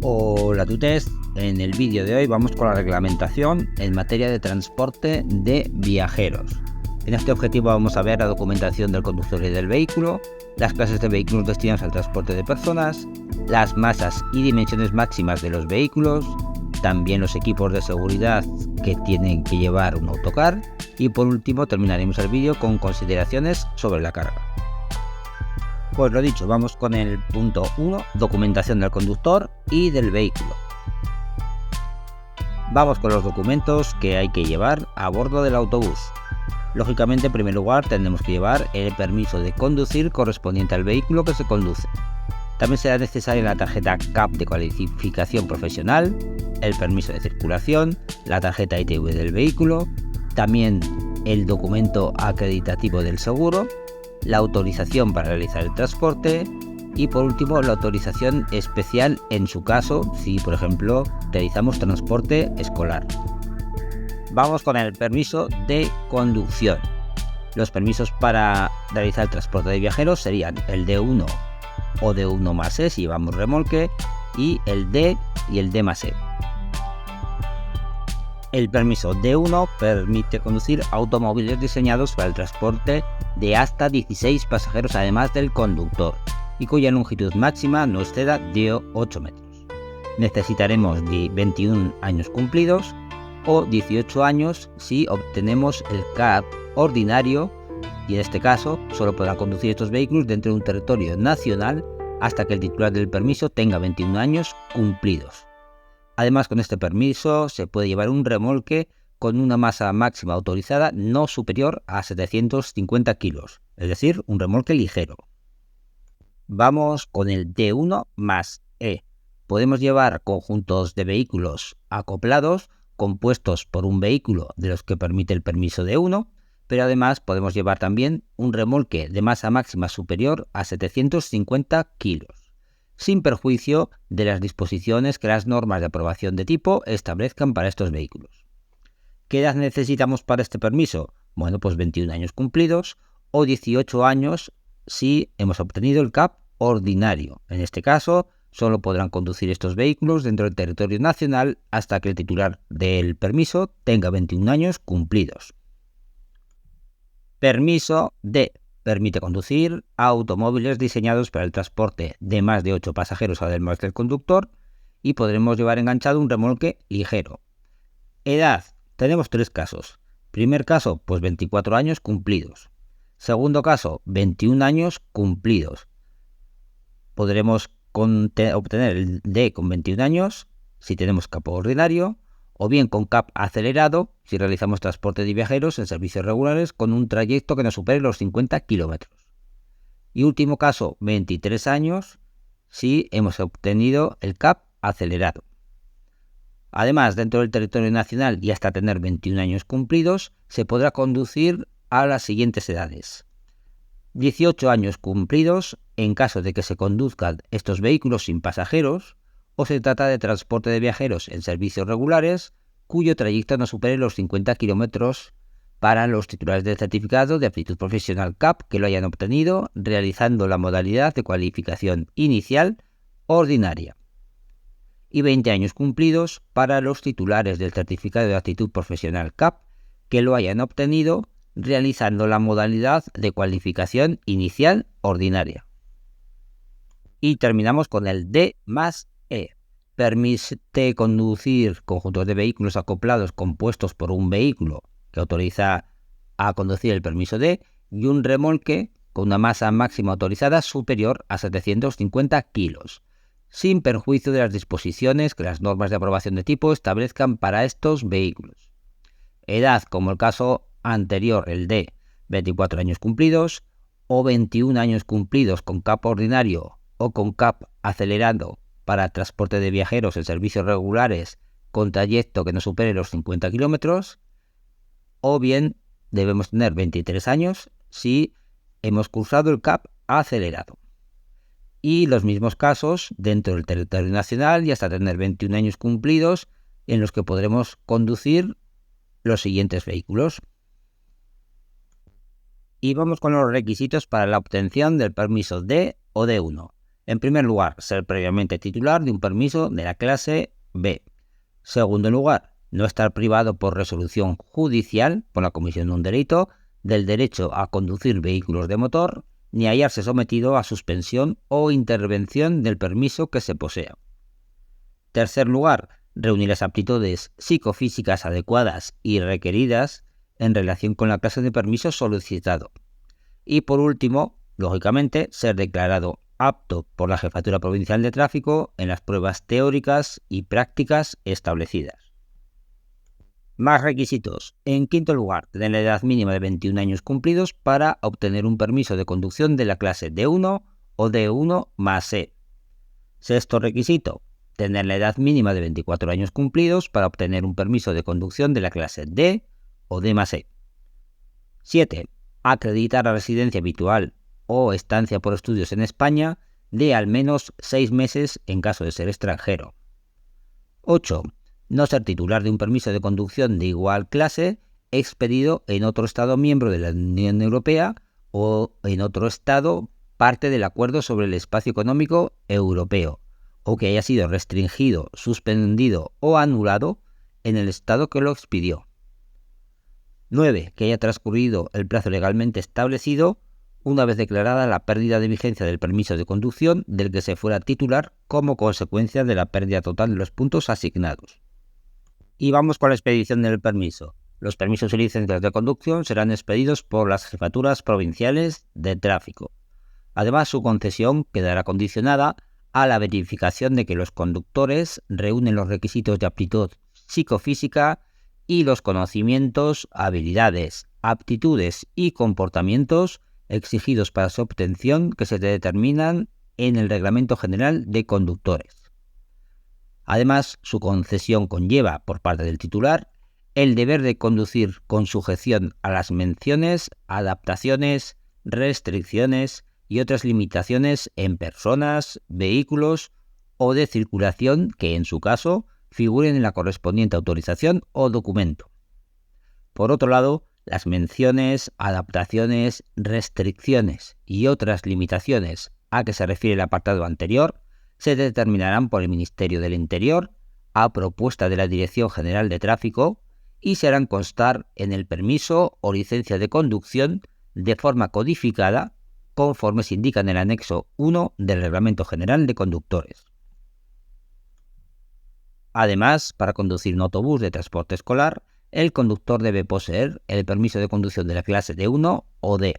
Hola tutores, en el vídeo de hoy vamos con la reglamentación en materia de transporte de viajeros. En este objetivo vamos a ver la documentación del conductor y del vehículo, las clases de vehículos destinados al transporte de personas, las masas y dimensiones máximas de los vehículos, también los equipos de seguridad que tienen que llevar un autocar y por último terminaremos el vídeo con consideraciones sobre la carga. Pues lo dicho, vamos con el punto 1, documentación del conductor y del vehículo. Vamos con los documentos que hay que llevar a bordo del autobús. Lógicamente, en primer lugar, tendremos que llevar el permiso de conducir correspondiente al vehículo que se conduce. También será necesaria la tarjeta CAP de cualificación profesional, el permiso de circulación, la tarjeta ITV del vehículo, también el documento acreditativo del seguro, la autorización para realizar el transporte y por último la autorización especial en su caso si por ejemplo realizamos transporte escolar. Vamos con el permiso de conducción. Los permisos para realizar el transporte de viajeros serían el D1 o D1+E si llevamos remolque y el D y el D+E. El permiso D1 permite conducir automóviles diseñados para el transporte de hasta 16 pasajeros además del conductor y cuya longitud máxima no exceda de 8 metros. Necesitaremos de 21 años cumplidos o 18 años si obtenemos el CAP ordinario y en este caso solo podrá conducir estos vehículos dentro de un territorio nacional hasta que el titular del permiso tenga 21 años cumplidos. Además, con este permiso se puede llevar un remolque con una masa máxima autorizada no superior a 750 kilos, es decir, un remolque ligero. Vamos con el D1+E. Podemos llevar conjuntos de vehículos acoplados compuestos por un vehículo de los que permite el permiso D1, pero además podemos llevar también un remolque de masa máxima superior a 750 kilos. Sin perjuicio de las disposiciones que las normas de aprobación de tipo establezcan para estos vehículos. ¿Qué edad necesitamos para este permiso? Bueno, pues 21 años cumplidos o 18 años si hemos obtenido el CAP ordinario. En este caso, solo podrán conducir estos vehículos dentro del territorio nacional hasta que el titular del permiso tenga 21 años cumplidos. Permiso D. Permite conducir automóviles diseñados para el transporte de más de 8 pasajeros además del conductor y podremos llevar enganchado un remolque ligero. Edad. Tenemos 3 casos. Primer caso, pues 24 años cumplidos. Segundo caso, 21 años cumplidos. Podremos obtener el D con 21 años si tenemos CAP ordinario o bien con CAP acelerado si realizamos transporte de viajeros en servicios regulares con un trayecto que no supere los 50 kilómetros. Y último caso, 23 años si hemos obtenido el CAP acelerado. Además, dentro del territorio nacional y hasta tener 21 años cumplidos, se podrá conducir a las siguientes edades. 18 años cumplidos en caso de que se conduzcan estos vehículos sin pasajeros, o se trata de transporte de viajeros en servicios regulares cuyo trayecto no supere los 50 kilómetros para los titulares del certificado de aptitud profesional CAP que lo hayan obtenido realizando la modalidad de cualificación inicial ordinaria. Y 20 años cumplidos para los titulares del certificado de aptitud profesional CAP que lo hayan obtenido realizando la modalidad de cualificación inicial ordinaria. Y terminamos con el D+E. Permite conducir conjuntos de vehículos acoplados compuestos por un vehículo que autoriza a conducir el permiso D y un remolque con una masa máxima autorizada superior a 750 kilos, sin perjuicio de las disposiciones que las normas de aprobación de tipo establezcan para estos vehículos. Edad, como el caso anterior, el D, 24 años cumplidos o 21 años cumplidos con CAP ordinario o con CAP acelerado para transporte de viajeros en servicios regulares con trayecto que no supere los 50 kilómetros, o bien debemos tener 23 años si hemos cursado el CAP acelerado. Y los mismos casos dentro del territorio nacional y hasta tener 21 años cumplidos en los que podremos conducir los siguientes vehículos. Y vamos con los requisitos para la obtención del permiso D o D1. En primer lugar, ser previamente titular de un permiso de la clase B. Segundo lugar, no estar privado por resolución judicial por la comisión de un delito del derecho a conducir vehículos de motor, ni hallarse sometido a suspensión o intervención del permiso que se posea. Tercer lugar, reunir las aptitudes psicofísicas adecuadas y requeridas en relación con la clase de permiso solicitado. Y por último, lógicamente, ser declarado apto por la Jefatura Provincial de Tráfico en las pruebas teóricas y prácticas establecidas. Más requisitos. En quinto lugar, tener la edad mínima de 21 años cumplidos para obtener un permiso de conducción de la clase D1 o D1 más E. Sexto requisito, tener la edad mínima de 24 años cumplidos para obtener un permiso de conducción de la clase D o D más E. 7. Acreditar la residencia habitual o estancia por estudios en España de al menos 6 meses en caso de ser extranjero. 8. No ser titular de un permiso de conducción de igual clase expedido en otro Estado miembro de la Unión Europea o en otro Estado parte del Acuerdo sobre el Espacio Económico Europeo, o que haya sido restringido, suspendido o anulado en el Estado que lo expidió. 9. Que haya transcurrido el plazo legalmente establecido una vez declarada la pérdida de vigencia del permiso de conducción del que se fuera titular como consecuencia de la pérdida total de los puntos asignados. Y vamos con la expedición del permiso. Los permisos y licencias de conducción serán expedidos por las jefaturas provinciales de tráfico. Además, su concesión quedará condicionada a la verificación de que los conductores reúnen los requisitos de aptitud psicofísica y los conocimientos, habilidades, aptitudes y comportamientos exigidos para su obtención que se determinan en el Reglamento General de Conductores. Además, su concesión conlleva, por parte del titular, el deber de conducir con sujeción a las menciones, adaptaciones, restricciones y otras limitaciones en personas, vehículos o de circulación que, en su caso, figuren en la correspondiente autorización o documento. Por otro lado, las menciones, adaptaciones, restricciones y otras limitaciones a que se refiere el apartado anterior se determinarán por el Ministerio del Interior a propuesta de la Dirección General de Tráfico y se harán constar en el permiso o licencia de conducción de forma codificada conforme se indica en el anexo 1 del Reglamento General de Conductores. Además, para conducir un autobús de transporte escolar, el conductor debe poseer el permiso de conducción de la clase D1 o D.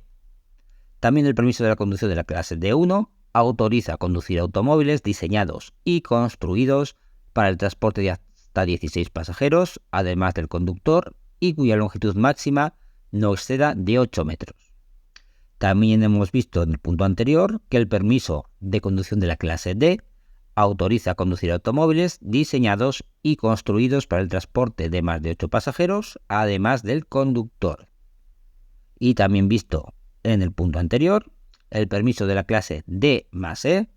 También el permiso de la conducción de la clase D1 autoriza conducir automóviles diseñados y construidos para el transporte de hasta 16 pasajeros, además del conductor, y cuya longitud máxima no exceda de 8 metros. También hemos visto en el punto anterior que el permiso de conducción de la clase D autoriza conducir automóviles diseñados y construidos para el transporte de más de 8 pasajeros, además del conductor. Y también visto en el punto anterior, el permiso de la clase D más E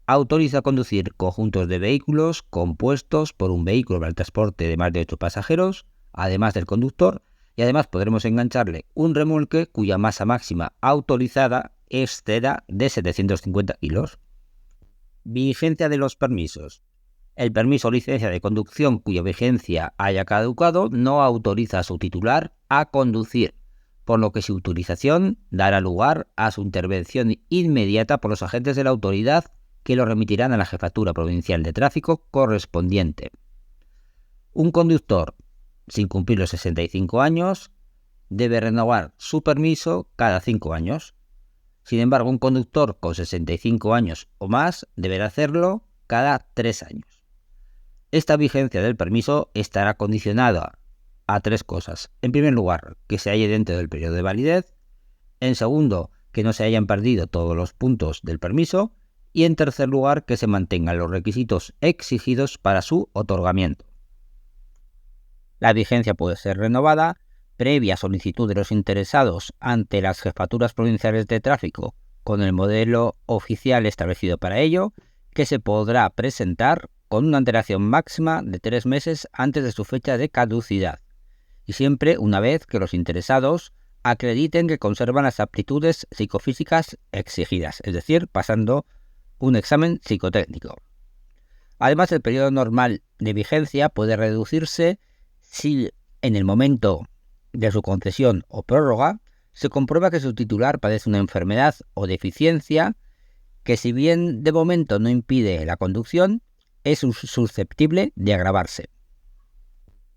autoriza conducir conjuntos de vehículos compuestos por un vehículo para el transporte de más de 8 pasajeros, además del conductor, y además podremos engancharle un remolque cuya masa máxima autorizada exceda de 750 kilos. Vigencia de los permisos. El permiso o licencia de conducción cuya vigencia haya caducado no autoriza a su titular a conducir, por lo que su utilización dará lugar a su intervención inmediata por los agentes de la autoridad que lo remitirán a la Jefatura Provincial de Tráfico correspondiente. Un conductor sin cumplir los 65 años debe renovar su permiso cada 5 años. Sin embargo, un conductor con 65 años o más deberá hacerlo cada 3 años. Esta vigencia del permiso estará condicionada a 3 cosas. En primer lugar, que se halle dentro del periodo de validez. En segundo, que no se hayan perdido todos los puntos del permiso. Y en tercer lugar, que se mantengan los requisitos exigidos para su otorgamiento. La vigencia puede ser renovada previa solicitud de los interesados ante las jefaturas provinciales de tráfico con el modelo oficial establecido para ello, que se podrá presentar con una antelación máxima de 3 meses antes de su fecha de caducidad, y siempre una vez que los interesados acrediten que conservan las aptitudes psicofísicas exigidas, es decir, pasando un examen psicotécnico. Además, el periodo normal de vigencia puede reducirse si en el momento de su concesión o prórroga se comprueba que su titular padece una enfermedad o deficiencia que, si bien de momento no impide la conducción, es susceptible de agravarse.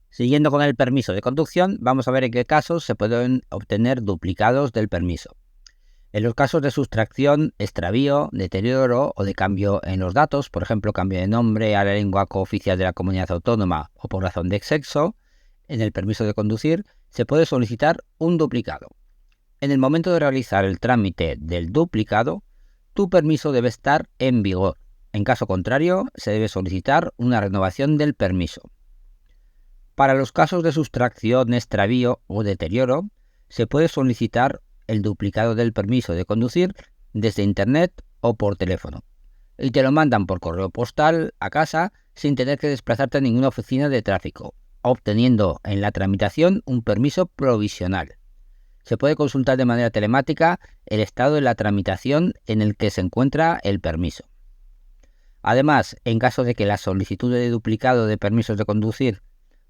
Siguiendo con el permiso de conducción, vamos a ver en qué casos se pueden obtener duplicados del permiso. En los casos de sustracción, extravío, deterioro o de cambio en los datos, por ejemplo, cambio de nombre a la lengua cooficial de la comunidad autónoma o por razón de sexo, en el permiso de conducir se puede solicitar un duplicado. En el momento de realizar el trámite del duplicado, tu permiso debe estar en vigor. En caso contrario, se debe solicitar una renovación del permiso. Para los casos de sustracción, extravío o deterioro, se puede solicitar el duplicado del permiso de conducir desde Internet o por teléfono, y te lo mandan por correo postal a casa sin tener que desplazarte a ninguna oficina de tráfico, obteniendo en la tramitación un permiso provisional. Se puede consultar de manera telemática el estado de la tramitación en el que se encuentra el permiso. Además, en caso de que la solicitud de duplicado de permisos de conducir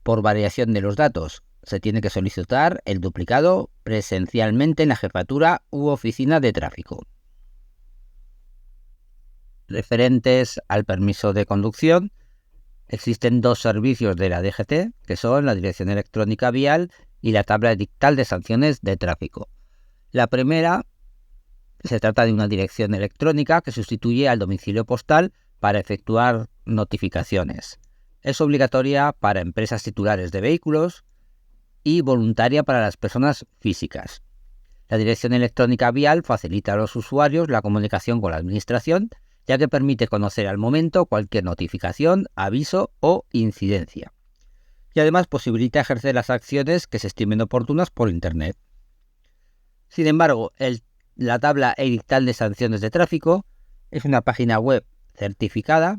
por variación de los datos se tiene que solicitar el duplicado presencialmente en la jefatura u oficina de tráfico. Referentes al permiso de conducción, existen dos servicios de la DGT, que son la Dirección Electrónica Vial y la tabla edictal de sanciones de tráfico. La primera se trata de una dirección electrónica que sustituye al domicilio postal para efectuar notificaciones. Es obligatoria para empresas titulares de vehículos y voluntaria para las personas físicas. La Dirección Electrónica Vial facilita a los usuarios la comunicación con la Administración, ya que permite conocer al momento cualquier notificación, aviso o incidencia. Y además posibilita ejercer las acciones que se estimen oportunas por Internet. Sin embargo, la tabla edictal de sanciones de tráfico es una página web certificada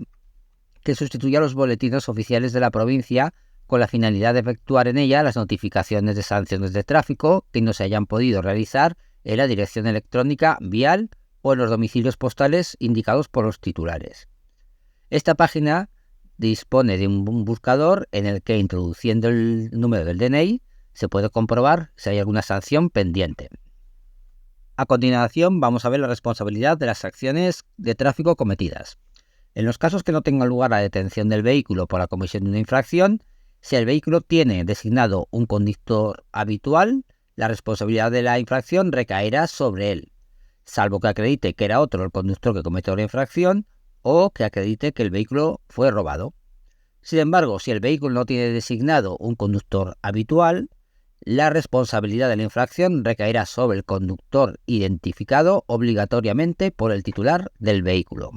que sustituye a los boletines oficiales de la provincia con la finalidad de efectuar en ella las notificaciones de sanciones de tráfico que no se hayan podido realizar en la Dirección Electrónica Vial o en los domicilios postales indicados por los titulares. Esta página dispone de un buscador en el que, introduciendo el número del DNI, se puede comprobar si hay alguna sanción pendiente. A continuación, vamos a ver la responsabilidad de las acciones de tráfico cometidas. En los casos que no tenga lugar la detención del vehículo por la comisión de una infracción, si el vehículo tiene designado un conductor habitual, la responsabilidad de la infracción recaerá sobre él, salvo que acredite que era otro el conductor que cometió la infracción o que acredite que el vehículo fue robado. Sin embargo, si el vehículo no tiene designado un conductor habitual, la responsabilidad de la infracción recaerá sobre el conductor identificado obligatoriamente por el titular del vehículo.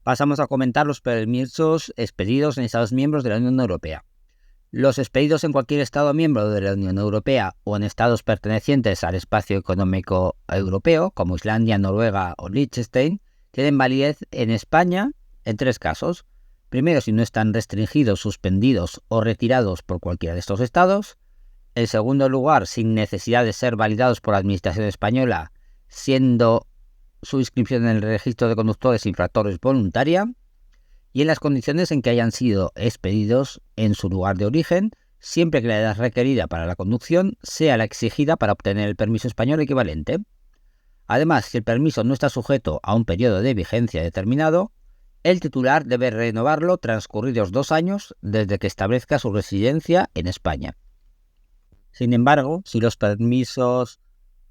Pasamos a comentar los permisos expedidos en Estados miembros de la Unión Europea. Los expedidos en cualquier Estado miembro de la Unión Europea o en estados pertenecientes al espacio económico europeo, como Islandia, Noruega o Liechtenstein, tienen validez en España en tres casos. Primero, si no están restringidos, suspendidos o retirados por cualquiera de estos estados. En segundo lugar, sin necesidad de ser validados por la Administración española, siendo su inscripción en el registro de conductores infractores voluntaria. Y en las condiciones en que hayan sido expedidos en su lugar de origen, siempre que la edad requerida para la conducción sea la exigida para obtener el permiso español equivalente. Además, si el permiso no está sujeto a un periodo de vigencia determinado, el titular debe renovarlo transcurridos 2 años desde que establezca su residencia en España. Sin embargo, si los permisos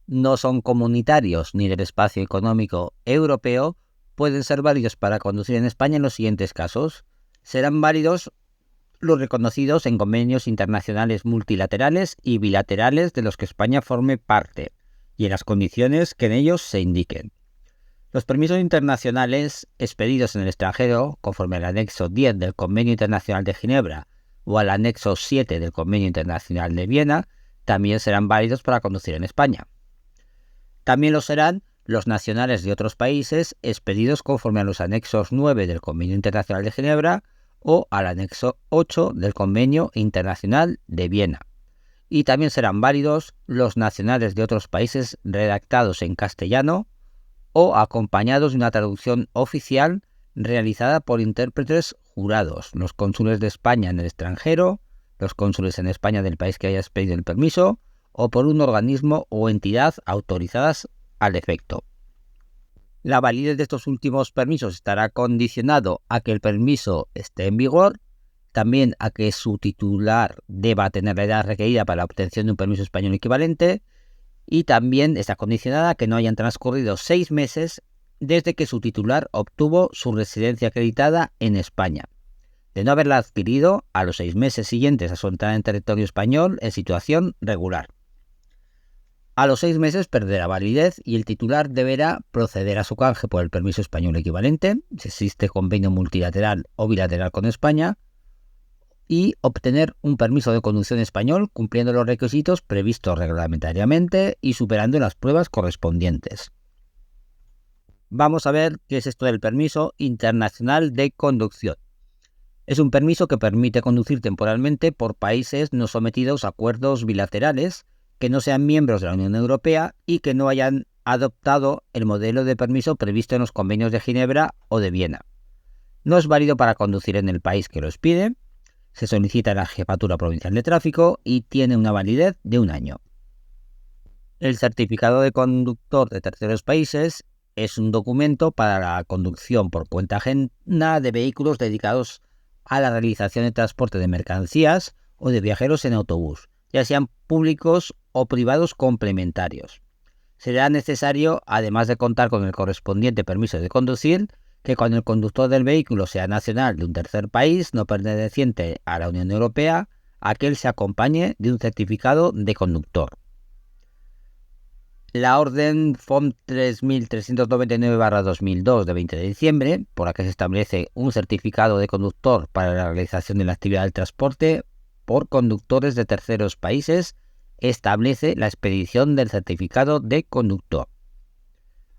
no son comunitarios ni del espacio económico europeo, pueden ser válidos para conducir en España en los siguientes casos. Serán válidos los reconocidos en convenios internacionales multilaterales y bilaterales de los que España forme parte, y en las condiciones que en ellos se indiquen. Los permisos internacionales expedidos en el extranjero, conforme al anexo 10 del Convenio Internacional de Ginebra o al anexo 7 del Convenio Internacional de Viena, también serán válidos para conducir en España. También lo serán los nacionales de otros países expedidos conforme a los anexos 9 del Convenio Internacional de Ginebra o al anexo 8 del Convenio Internacional de Viena. Y también serán válidos los nacionales de otros países redactados en castellano o acompañados de una traducción oficial realizada por intérpretes jurados, los cónsules de España en el extranjero, los cónsules en España del país que haya expedido el permiso, o por un organismo o entidad autorizadas al efecto. La validez de estos últimos permisos estará condicionado a que el permiso esté en vigor, también a que su titular deba tener la edad requerida para la obtención de un permiso español equivalente, y también está condicionada a que no hayan transcurrido 6 meses desde que su titular obtuvo su residencia acreditada en España. De no haberla adquirido, a los 6 meses siguientes a su entrada en territorio español en situación regular. A los 6 meses perderá validez y el titular deberá proceder a su canje por el permiso español equivalente, si existe convenio multilateral o bilateral con España, y obtener un permiso de conducción español cumpliendo los requisitos previstos reglamentariamente y superando las pruebas correspondientes. Vamos a ver qué es esto del permiso internacional de conducción. Es un permiso que permite conducir temporalmente por países no sometidos a acuerdos bilaterales, que no sean miembros de la Unión Europea y que no hayan adoptado el modelo de permiso previsto en los convenios de Ginebra o de Viena. No es válido para conducir en el país que lo expide, se solicita en la Jefatura Provincial de Tráfico y tiene una validez de 1 año. El certificado de conductor de terceros países es un documento para la conducción por cuenta ajena de vehículos dedicados a la realización de transporte de mercancías o de viajeros en autobús, ya sean públicos o privados complementarios. Será necesario, además de contar con el correspondiente permiso de conducir, que cuando el conductor del vehículo sea nacional de un tercer país no perteneciente a la Unión Europea, aquel se acompañe de un certificado de conductor. La orden FOM 3399/2002 de 20 de diciembre, por la que se establece un certificado de conductor para la realización de la actividad del transporte por conductores de terceros países, establece la expedición del certificado de conductor.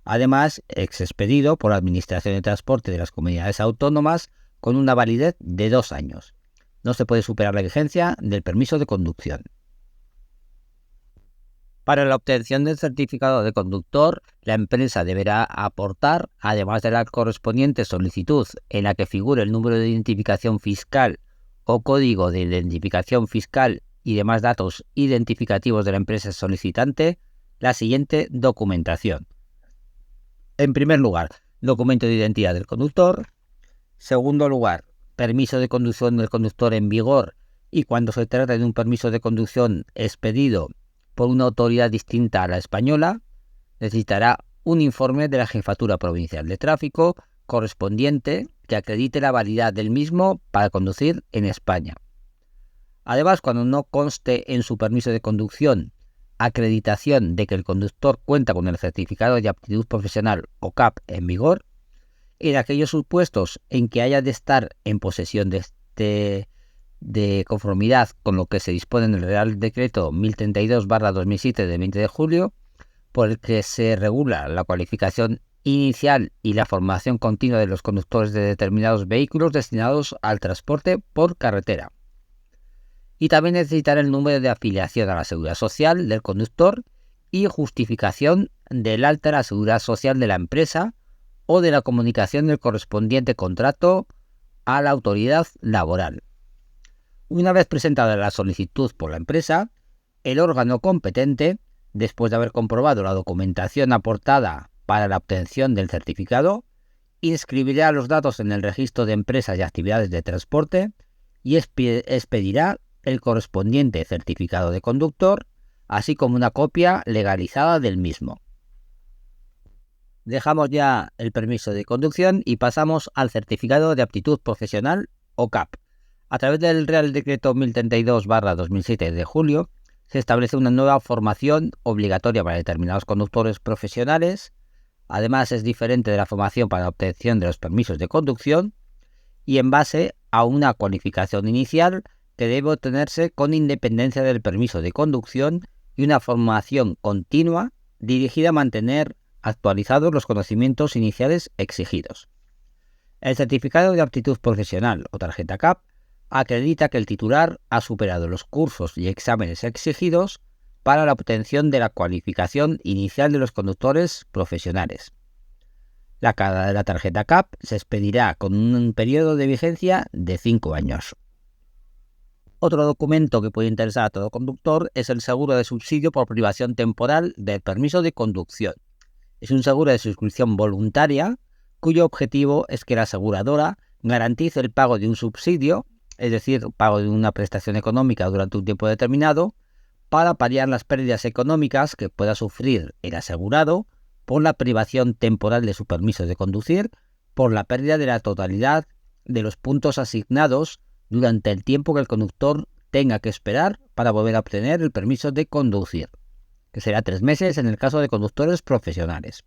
Además, es expedido por la Administración de Transporte de las Comunidades Autónomas con una validez de 2 años. No se puede superar la vigencia del permiso de conducción. Para la obtención del certificado de conductor, la empresa deberá aportar, además de la correspondiente solicitud en la que figure el número de identificación fiscal o código de identificación fiscal y demás datos identificativos de la empresa solicitante, la siguiente documentación. En primer lugar, documento de identidad del conductor. Segundo lugar, permiso de conducción del conductor en vigor y cuando se trata de un permiso de conducción expedido por una autoridad distinta a la española, necesitará un informe de la Jefatura Provincial de Tráfico correspondiente que acredite la valididad del mismo para conducir en España. Además, cuando no conste en su permiso de conducción acreditación de que el conductor cuenta con el certificado de aptitud profesional o CAP en vigor, en aquellos supuestos en que haya de estar en posesión de conformidad con lo que se dispone en el Real Decreto 1032/2007 de 20 de julio, por el que se regula la cualificación inicial y la formación continua de los conductores de determinados vehículos destinados al transporte por carretera. Y también necesitará el número de afiliación a la Seguridad Social del conductor y justificación del alta a la Seguridad Social de la empresa o de la comunicación del correspondiente contrato a la autoridad laboral. Una vez presentada la solicitud por la empresa, el órgano competente, después de haber comprobado la documentación aportada para la obtención del certificado, inscribirá los datos en el registro de empresas y actividades de transporte y expedirá el correspondiente certificado de conductor, así como una copia legalizada del mismo. Dejamos ya el permiso de conducción y pasamos al certificado de aptitud profesional o CAP. A través del Real Decreto 1032/2007 de julio, se establece una nueva formación obligatoria para determinados conductores profesionales. Además, es diferente de la formación para la obtención de los permisos de conducción y en base a una cualificación inicial que debe obtenerse con independencia del permiso de conducción y una formación continua dirigida a mantener actualizados los conocimientos iniciales exigidos. El certificado de aptitud profesional o tarjeta CAP acredita que el titular ha superado los cursos y exámenes exigidos para la obtención de la cualificación inicial de los conductores profesionales. La carga de la tarjeta CAP se expedirá con un periodo de vigencia de 5 años. Otro documento que puede interesar a todo conductor es el seguro de subsidio por privación temporal del permiso de conducción. Es un seguro de suscripción voluntaria cuyo objetivo es que la aseguradora garantice el pago de un subsidio, es decir, pago de una prestación económica durante un tiempo determinado, para paliar las pérdidas económicas que pueda sufrir el asegurado por la privación temporal de su permiso de conducir, por la pérdida de la totalidad de los puntos asignados durante el tiempo que el conductor tenga que esperar para volver a obtener el permiso de conducir, que será 3 meses en el caso de conductores profesionales.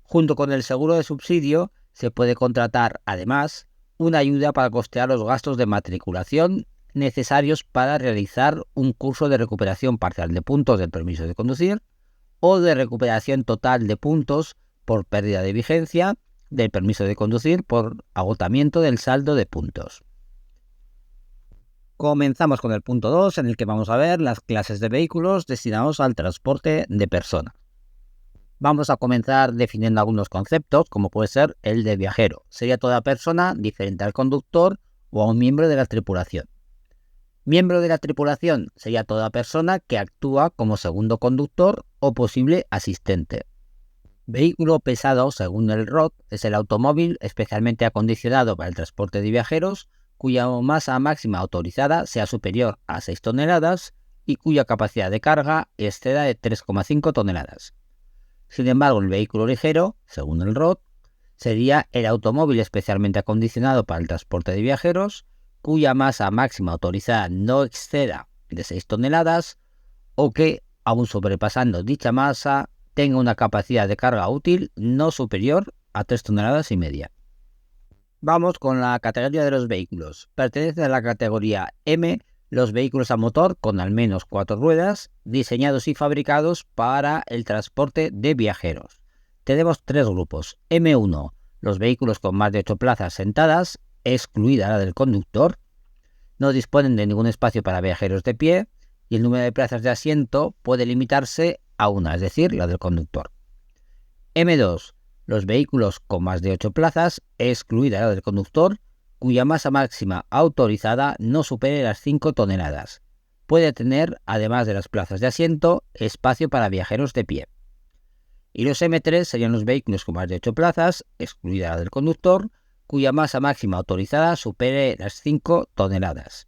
Junto con el seguro de subsidio, se puede contratar, además, una ayuda para costear los gastos de matriculación necesarios para realizar un curso de recuperación parcial de puntos del permiso de conducir o de recuperación total de puntos por pérdida de vigencia del permiso de conducir por agotamiento del saldo de puntos. Comenzamos con el punto 2, en el que vamos a ver las clases de vehículos destinados al transporte de personas. Vamos a comenzar definiendo algunos conceptos, como puede ser el de viajero. Sería toda persona diferente al conductor o a un miembro de la tripulación. Miembro de la tripulación sería toda persona que actúa como segundo conductor o posible asistente. Vehículo pesado, según el ROC, es el automóvil especialmente acondicionado para el transporte de viajeros cuya masa máxima autorizada sea superior a 6 toneladas y cuya capacidad de carga exceda de 3,5 toneladas. Sin embargo, el vehículo ligero, según el ROC, sería el automóvil especialmente acondicionado para el transporte de viajeros cuya masa máxima autorizada no exceda de 6 toneladas o que, aun sobrepasando dicha masa, tenga una capacidad de carga útil no superior a 3 toneladas y media. Vamos con la categoría de los vehículos. Pertenece a la categoría M los vehículos a motor con al menos 4 ruedas, diseñados y fabricados para el transporte de viajeros. Tenemos 3 grupos. M1, los vehículos con más de 8 plazas sentadas, excluida la del conductor, no disponen de ningún espacio para viajeros de pie y el número de plazas de asiento puede limitarse a una, es decir, la del conductor. M2, los vehículos con más de 8 plazas, excluida la del conductor, cuya masa máxima autorizada no supere las 5 toneladas. Puede tener, además de las plazas de asiento, espacio para viajeros de pie. Y los M3 serían los vehículos con más de 8 plazas, excluida la del conductor, cuya masa máxima autorizada supere las 5 toneladas.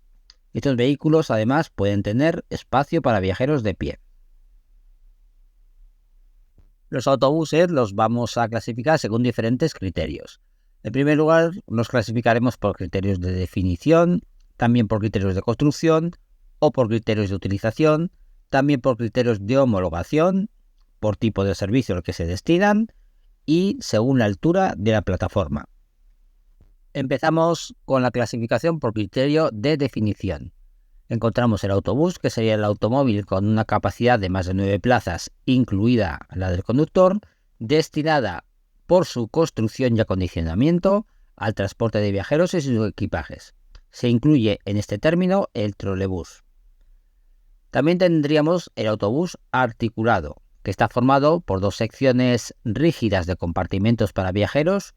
Estos vehículos, además, pueden tener espacio para viajeros de pie. Los autobuses los vamos a clasificar según diferentes criterios. En primer lugar, los clasificaremos por criterios de definición, también por criterios de construcción o por criterios de utilización, también por criterios de homologación, por tipo de servicio al que se destinan y según la altura de la plataforma. Empezamos con la clasificación por criterio de definición. Encontramos el autobús, que sería el automóvil con una capacidad de más de 9 plazas, incluida la del conductor, destinada por su construcción y acondicionamiento al transporte de viajeros y sus equipajes. Se incluye en este término el trolebús. También tendríamos el autobús articulado, que está formado por 2 secciones rígidas de compartimentos para viajeros,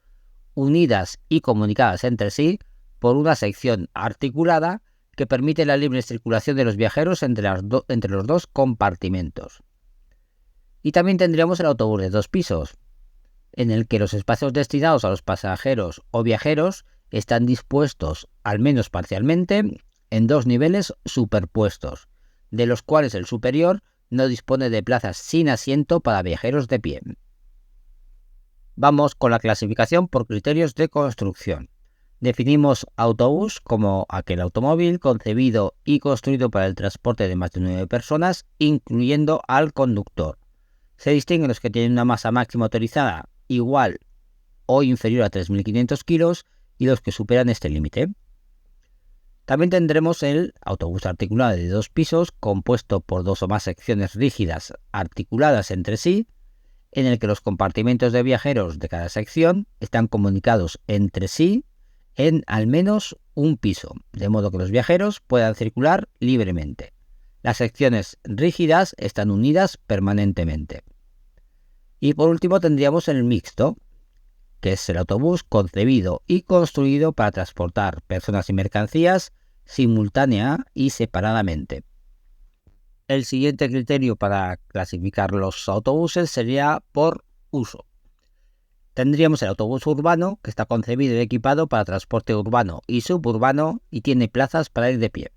unidas y comunicadas entre sí por una sección articulada que permite la libre circulación de los viajeros entre los 2 compartimentos. Y también tendríamos el autobús de 2 pisos, en el que los espacios destinados a los pasajeros o viajeros están dispuestos, al menos parcialmente, en 2 niveles superpuestos, de los cuales el superior no dispone de plazas sin asiento para viajeros de pie. Vamos con la clasificación por criterios de construcción. Definimos autobús como aquel automóvil concebido y construido para el transporte de más de 9 personas, incluyendo al conductor. Se distinguen los que tienen una masa máxima autorizada igual o inferior a 3.500 kilos y los que superan este límite. También tendremos el autobús articulado de 2 pisos, compuesto por 2 o más secciones rígidas articuladas entre sí, en el que los compartimentos de viajeros de cada sección están comunicados entre sí en al menos un piso, de modo que los viajeros puedan circular libremente. Las secciones rígidas están unidas permanentemente. Y por último tendríamos el mixto, que es el autobús concebido y construido para transportar personas y mercancías simultánea y separadamente. El siguiente criterio para clasificar los autobuses sería por uso. Tendríamos el autobús urbano, que está concebido y equipado para transporte urbano y suburbano y tiene plazas para ir de pie.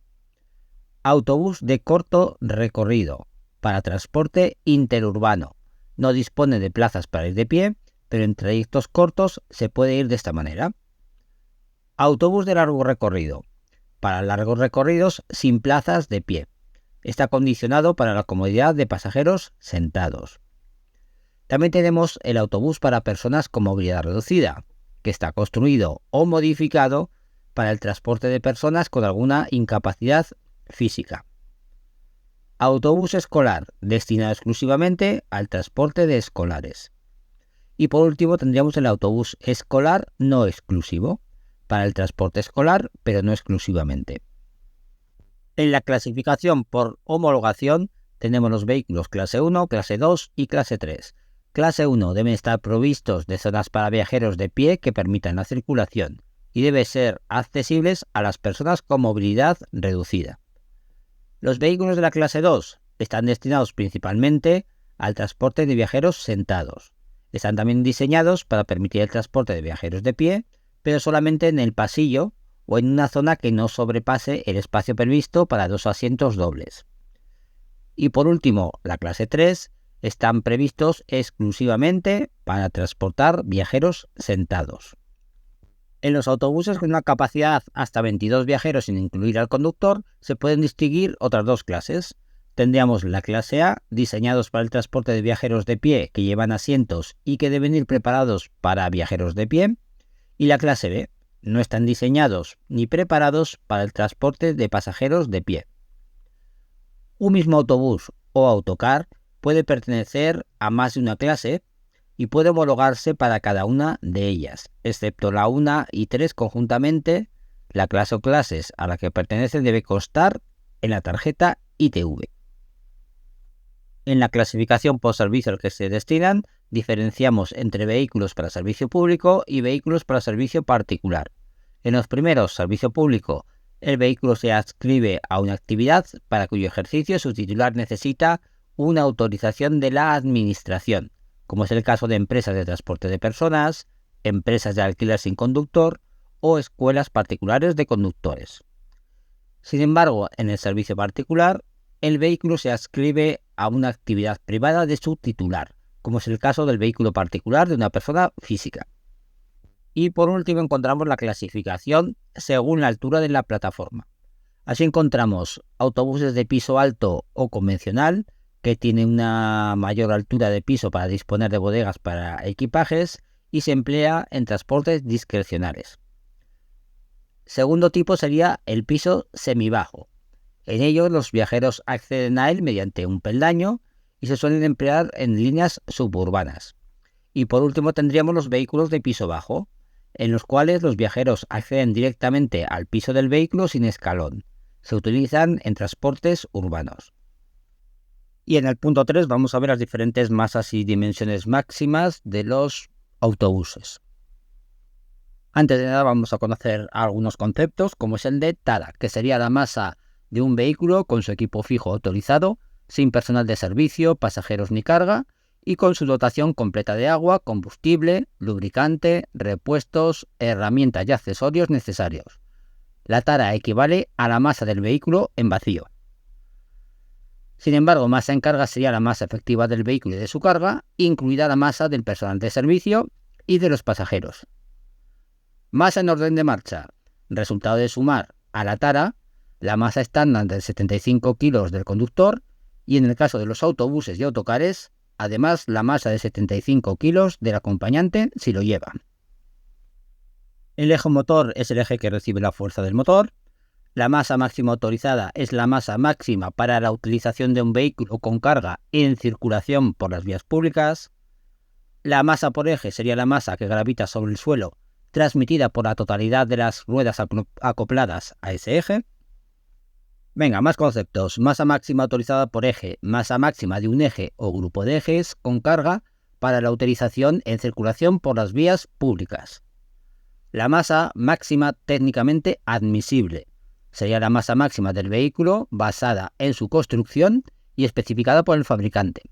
Autobús de corto recorrido, para transporte interurbano. No dispone de plazas para ir de pie, pero en trayectos cortos se puede ir de esta manera. Autobús de largo recorrido, para largos recorridos sin plazas de pie. Está acondicionado para la comodidad de pasajeros sentados. También tenemos el autobús para personas con movilidad reducida, que está construido o modificado para el transporte de personas con alguna incapacidad física. Autobús escolar, destinado exclusivamente al transporte de escolares. Y por último tendríamos el autobús escolar no exclusivo, para el transporte escolar, pero no exclusivamente. En la clasificación por homologación tenemos los vehículos clase 1, clase 2 y clase 3. Clase 1 deben estar provistos de zonas para viajeros de pie que permitan la circulación y deben ser accesibles a las personas con movilidad reducida. Los vehículos de la clase 2 están destinados principalmente al transporte de viajeros sentados. Están también diseñados para permitir el transporte de viajeros de pie, pero solamente en el pasillo o en una zona que no sobrepase el espacio previsto para 2 asientos dobles. Y por último, la clase 3 están previstos exclusivamente para transportar viajeros sentados. En los autobuses con una capacidad hasta 22 viajeros sin incluir al conductor, se pueden distinguir otras dos clases. Tendríamos la clase A, diseñados para el transporte de viajeros de pie que llevan asientos y que deben ir preparados para viajeros de pie, y la clase B, no están diseñados ni preparados para el transporte de pasajeros de pie. Un mismo autobús o autocar puede pertenecer a más de una clase y puede homologarse para cada una de ellas, excepto la 1 y 3 conjuntamente. La clase o clases a la que pertenece debe constar en la tarjeta ITV. En la clasificación por servicio al que se destinan, diferenciamos entre vehículos para servicio público y vehículos para servicio particular. En los primeros, servicio público, el vehículo se adscribe a una actividad para cuyo ejercicio su titular necesita una autorización de la administración, como es el caso de empresas de transporte de personas, empresas de alquiler sin conductor o escuelas particulares de conductores. Sin embargo, en el servicio particular, el vehículo se adscribe a una actividad privada de su titular, como es el caso del vehículo particular de una persona física. Y por último encontramos la clasificación según la altura de la plataforma. Así encontramos autobuses de piso alto o convencional, que tienen una mayor altura de piso para disponer de bodegas para equipajes y se emplea en transportes discrecionales. Segundo tipo sería el piso semibajo. En ello los viajeros acceden a él mediante un peldaño y se suelen emplear en líneas suburbanas. Y por último tendríamos los vehículos de piso bajo, en los cuales los viajeros acceden directamente al piso del vehículo sin escalón. Se utilizan en transportes urbanos. Y en el punto 3 vamos a ver las diferentes masas y dimensiones máximas de los autobuses. Antes de nada vamos a conocer algunos conceptos, como es el de tara, que sería la masa de un vehículo con su equipo fijo autorizado, sin personal de servicio, pasajeros ni carga, y con su dotación completa de agua, combustible, lubricante, repuestos, herramientas y accesorios necesarios. La tara equivale a la masa del vehículo en vacío. Sin embargo, masa en carga sería la masa efectiva del vehículo y de su carga, incluida la masa del personal de servicio y de los pasajeros. Masa en orden de marcha, resultado de sumar a la tara la masa estándar de 75 kilos del conductor y en el caso de los autobuses y autocares, además la masa de 75 kilos del acompañante si lo lleva. El eje motor es el eje que recibe la fuerza del motor. La masa máxima autorizada es la masa máxima para la utilización de un vehículo con carga en circulación por las vías públicas. La masa por eje sería la masa que gravita sobre el suelo, transmitida por la totalidad de las ruedas acopladas a ese eje. Venga, más conceptos. Masa máxima autorizada por eje, masa máxima de un eje o grupo de ejes con carga para la utilización en circulación por las vías públicas. La masa máxima técnicamente admisible sería la masa máxima del vehículo basada en su construcción y especificada por el fabricante.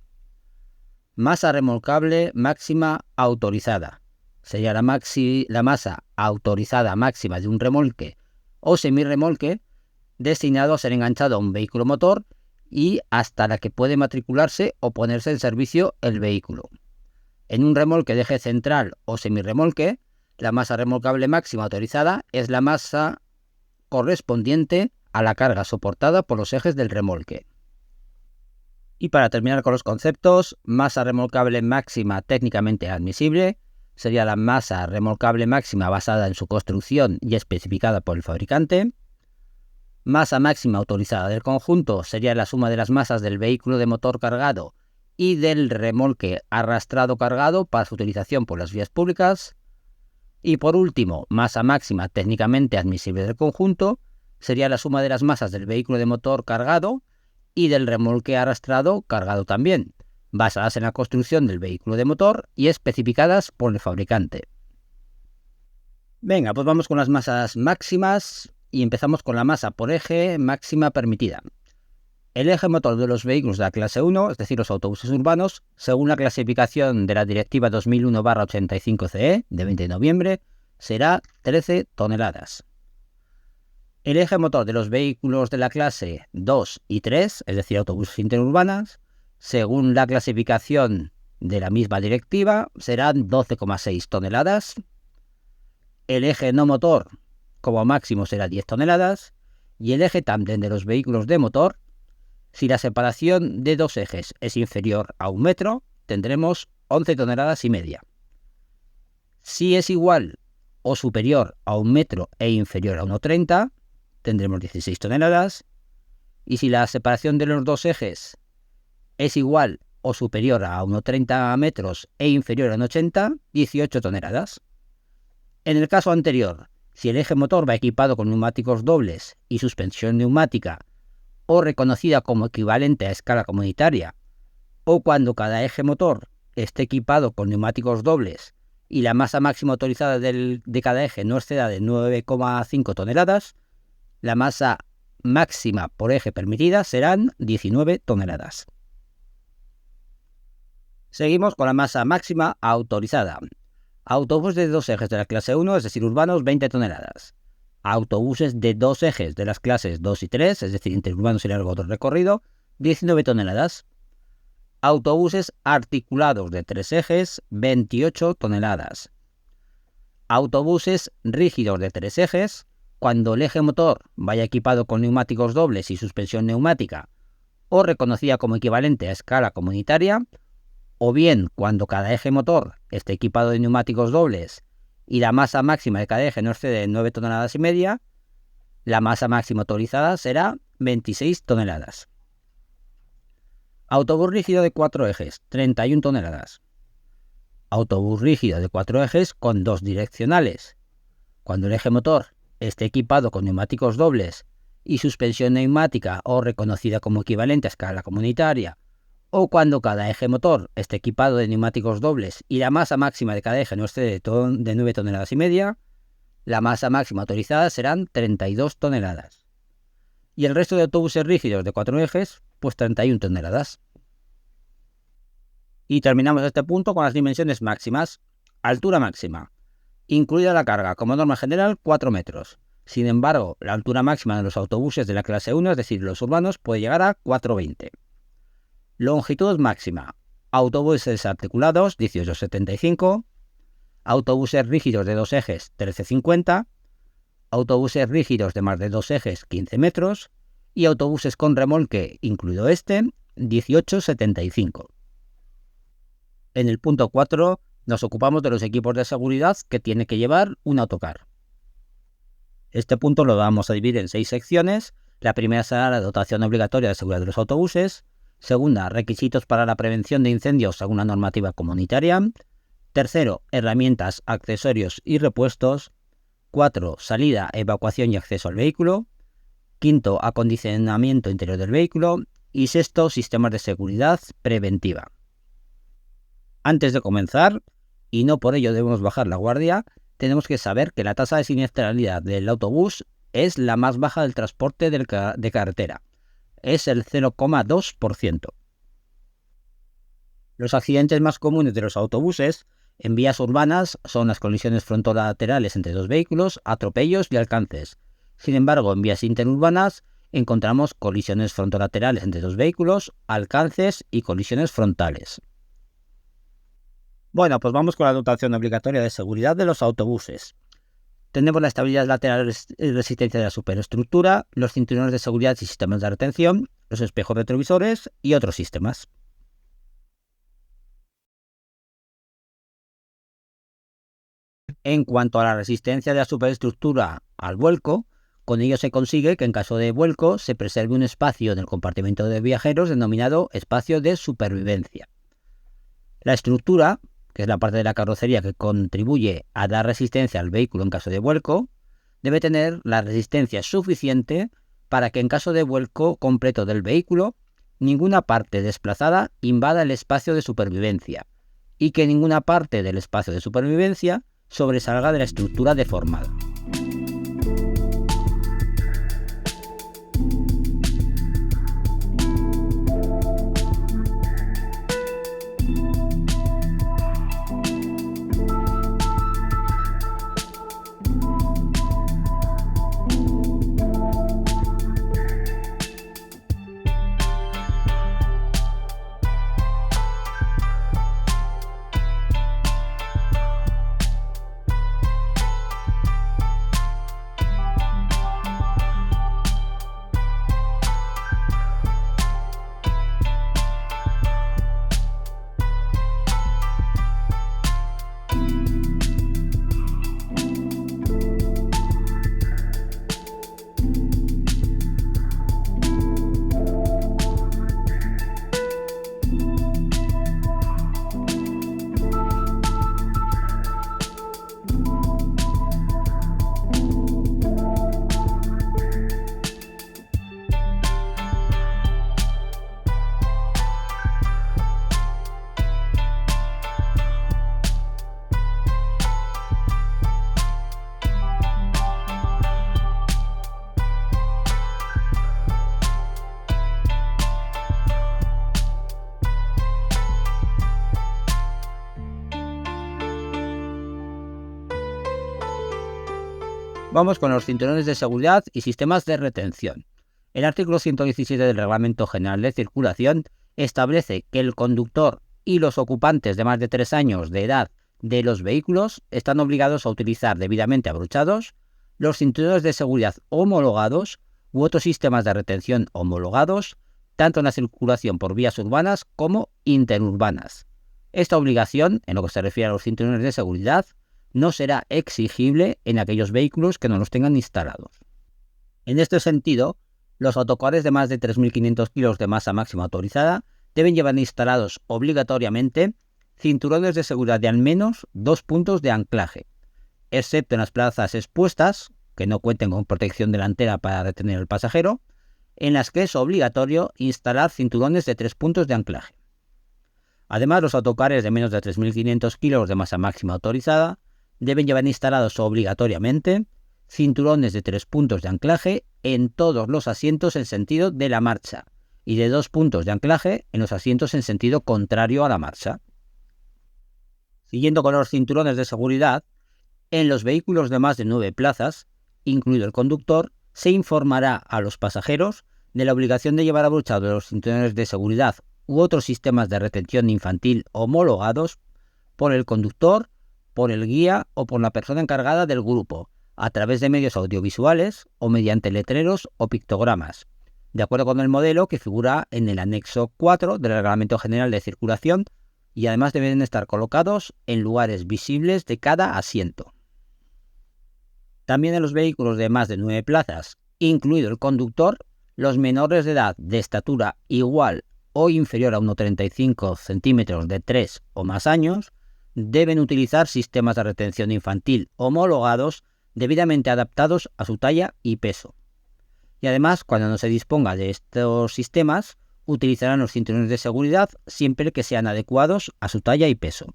Masa remolcable máxima autorizada sería la masa autorizada máxima de un remolque o semirremolque destinado a ser enganchado a un vehículo motor y hasta la que puede matricularse o ponerse en servicio el vehículo. En un remolque de eje central o semirremolque, la masa remolcable máxima autorizada es la masa correspondiente a la carga soportada por los ejes del remolque. Y para terminar con los conceptos, masa remolcable máxima técnicamente admisible sería la masa remolcable máxima basada en su construcción y especificada por el fabricante. Masa máxima autorizada del conjunto sería la suma de las masas del vehículo de motor cargado y del remolque arrastrado cargado para su utilización por las vías públicas. Y por último, masa máxima técnicamente admisible del conjunto sería la suma de las masas del vehículo de motor cargado y del remolque arrastrado cargado también, basadas en la construcción del vehículo de motor y especificadas por el fabricante. Venga, pues vamos con las masas máximas y empezamos con la masa por eje máxima permitida. El eje motor de los vehículos de la clase 1, es decir, los autobuses urbanos, según la clasificación de la Directiva 2001/85/CE de 20 de noviembre, será 13 toneladas. El eje motor de los vehículos de la clase 2 y 3, es decir, autobuses interurbanos, según la clasificación de la misma directiva, serán 12,6 toneladas. El eje no motor, como máximo, será 10 toneladas. Y el eje tándem de los vehículos de motor, si la separación de dos ejes es inferior a 1 metro, tendremos 11 toneladas y media. Si es igual o superior a 1 metro e inferior a 1,30, tendremos 16 toneladas. Y si la separación de los dos ejes es igual o superior a 1,30 metros e inferior a 1,80, 18 toneladas. En el caso anterior, si el eje motor va equipado con neumáticos dobles y suspensión neumática, o reconocida como equivalente a escala comunitaria, o cuando cada eje motor esté equipado con neumáticos dobles y la masa máxima autorizada de cada eje no exceda de 9,5 toneladas, la masa máxima por eje permitida serán 19 toneladas. Seguimos con la masa máxima autorizada. Autobuses de dos ejes de la clase 1, es decir, urbanos, 20 toneladas. Autobuses de dos ejes de las clases 2 y 3, es decir, interurbanos y largo recorrido, 19 toneladas. Autobuses articulados de 3 ejes, 28 toneladas. Autobuses rígidos de 3 ejes, cuando el eje motor vaya equipado con neumáticos dobles y suspensión neumática, o reconocida como equivalente a escala comunitaria, o bien cuando cada eje motor esté equipado de neumáticos dobles y la masa máxima de cada eje no excede de 9 toneladas y media, la masa máxima autorizada será 26 toneladas. Autobús rígido de 4 ejes, 31 toneladas. Autobús rígido de 4 ejes con 2 direccionales. Cuando el eje motor esté equipado con neumáticos dobles y suspensión neumática o reconocida como equivalente a escala comunitaria, o cuando cada eje motor esté equipado de neumáticos dobles y la masa máxima de cada eje no excede de 9 toneladas y media, la masa máxima autorizada serán 32 toneladas. Y el resto de autobuses rígidos de 4 ejes, pues 31 toneladas. Y terminamos este punto con las dimensiones máximas. Altura máxima. Incluida la carga, como norma general, 4 metros. Sin embargo, la altura máxima de los autobuses de la clase 1, es decir, los urbanos, puede llegar a 4,20. Longitud máxima. Autobuses articulados 18,75. Autobuses rígidos de 2 ejes 13,50. Autobuses rígidos de más de 2 ejes 15 metros. Y autobuses con remolque, incluido este, 18,75. En el punto 4 nos ocupamos de los equipos de seguridad que tiene que llevar un autocar. Este punto lo vamos a dividir en 6 secciones. La primera será la dotación obligatoria de seguridad de los autobuses. Segunda, requisitos para la prevención de incendios según la normativa comunitaria. Tercero, herramientas, accesorios y repuestos. 4, salida, evacuación y acceso al vehículo. Quinto, acondicionamiento interior del vehículo. Y sexto, sistemas de seguridad preventiva. Antes de comenzar, y no por ello debemos bajar la guardia, tenemos que saber que la tasa de siniestralidad del autobús es la más baja del transporte de carretera. Es el 0,2%. Los accidentes más comunes de los autobuses en vías urbanas son las colisiones frontolaterales entre dos vehículos, atropellos y alcances. Sin embargo, en vías interurbanas encontramos colisiones frontolaterales entre dos vehículos, alcances y colisiones frontales. Bueno, pues vamos con la dotación obligatoria de seguridad de los autobuses. Tenemos la estabilidad lateral y resistencia de la superestructura, los cinturones de seguridad y sistemas de retención, los espejos retrovisores y otros sistemas. En cuanto a la resistencia de la superestructura al vuelco, con ello se consigue que en caso de vuelco se preserve un espacio en el compartimento de viajeros denominado espacio de supervivencia. La estructura, que es la parte de la carrocería que contribuye a dar resistencia al vehículo en caso de vuelco, debe tener la resistencia suficiente para que en caso de vuelco completo del vehículo, ninguna parte desplazada invada el espacio de supervivencia y que ninguna parte del espacio de supervivencia sobresalga de la estructura deformada. Vamos con los cinturones de seguridad y sistemas de retención. El artículo 117 del Reglamento General de Circulación establece que el conductor y los ocupantes de más de 3 años de edad de los vehículos están obligados a utilizar debidamente abrochados los cinturones de seguridad homologados u otros sistemas de retención homologados, tanto en la circulación por vías urbanas como interurbanas. Esta obligación, en lo que se refiere a los cinturones de seguridad, no será exigible en aquellos vehículos que no los tengan instalados. En este sentido, los autocares de más de 3.500 kilos de masa máxima autorizada deben llevar instalados obligatoriamente cinturones de seguridad de al menos 2 puntos de anclaje, excepto en las plazas expuestas, que no cuenten con protección delantera para retener al pasajero, en las que es obligatorio instalar cinturones de 3 puntos de anclaje. Además, los autocares de menos de 3.500 kilos de masa máxima autorizada deben llevar instalados obligatoriamente cinturones de 3 puntos de anclaje en todos los asientos en sentido de la marcha y de 2 puntos de anclaje en los asientos en sentido contrario a la marcha. Siguiendo con los cinturones de seguridad, en los vehículos de más de 9 plazas, incluido el conductor, se informará a los pasajeros de la obligación de llevar abrochados los cinturones de seguridad u otros sistemas de retención infantil homologados por el conductor, por el guía o por la persona encargada del grupo, a través de medios audiovisuales o mediante letreros o pictogramas, de acuerdo con el modelo que figura en el anexo 4 del Reglamento General de Circulación, y además deben estar colocados en lugares visibles de cada asiento. También en los vehículos de más de 9 plazas, incluido el conductor, los menores de edad de estatura igual o inferior a 1,35 centímetros de 3 o más años, deben utilizar sistemas de retención infantil homologados debidamente adaptados a su talla y peso. Y además, cuando no se disponga de estos sistemas, utilizarán los cinturones de seguridad siempre que sean adecuados a su talla y peso.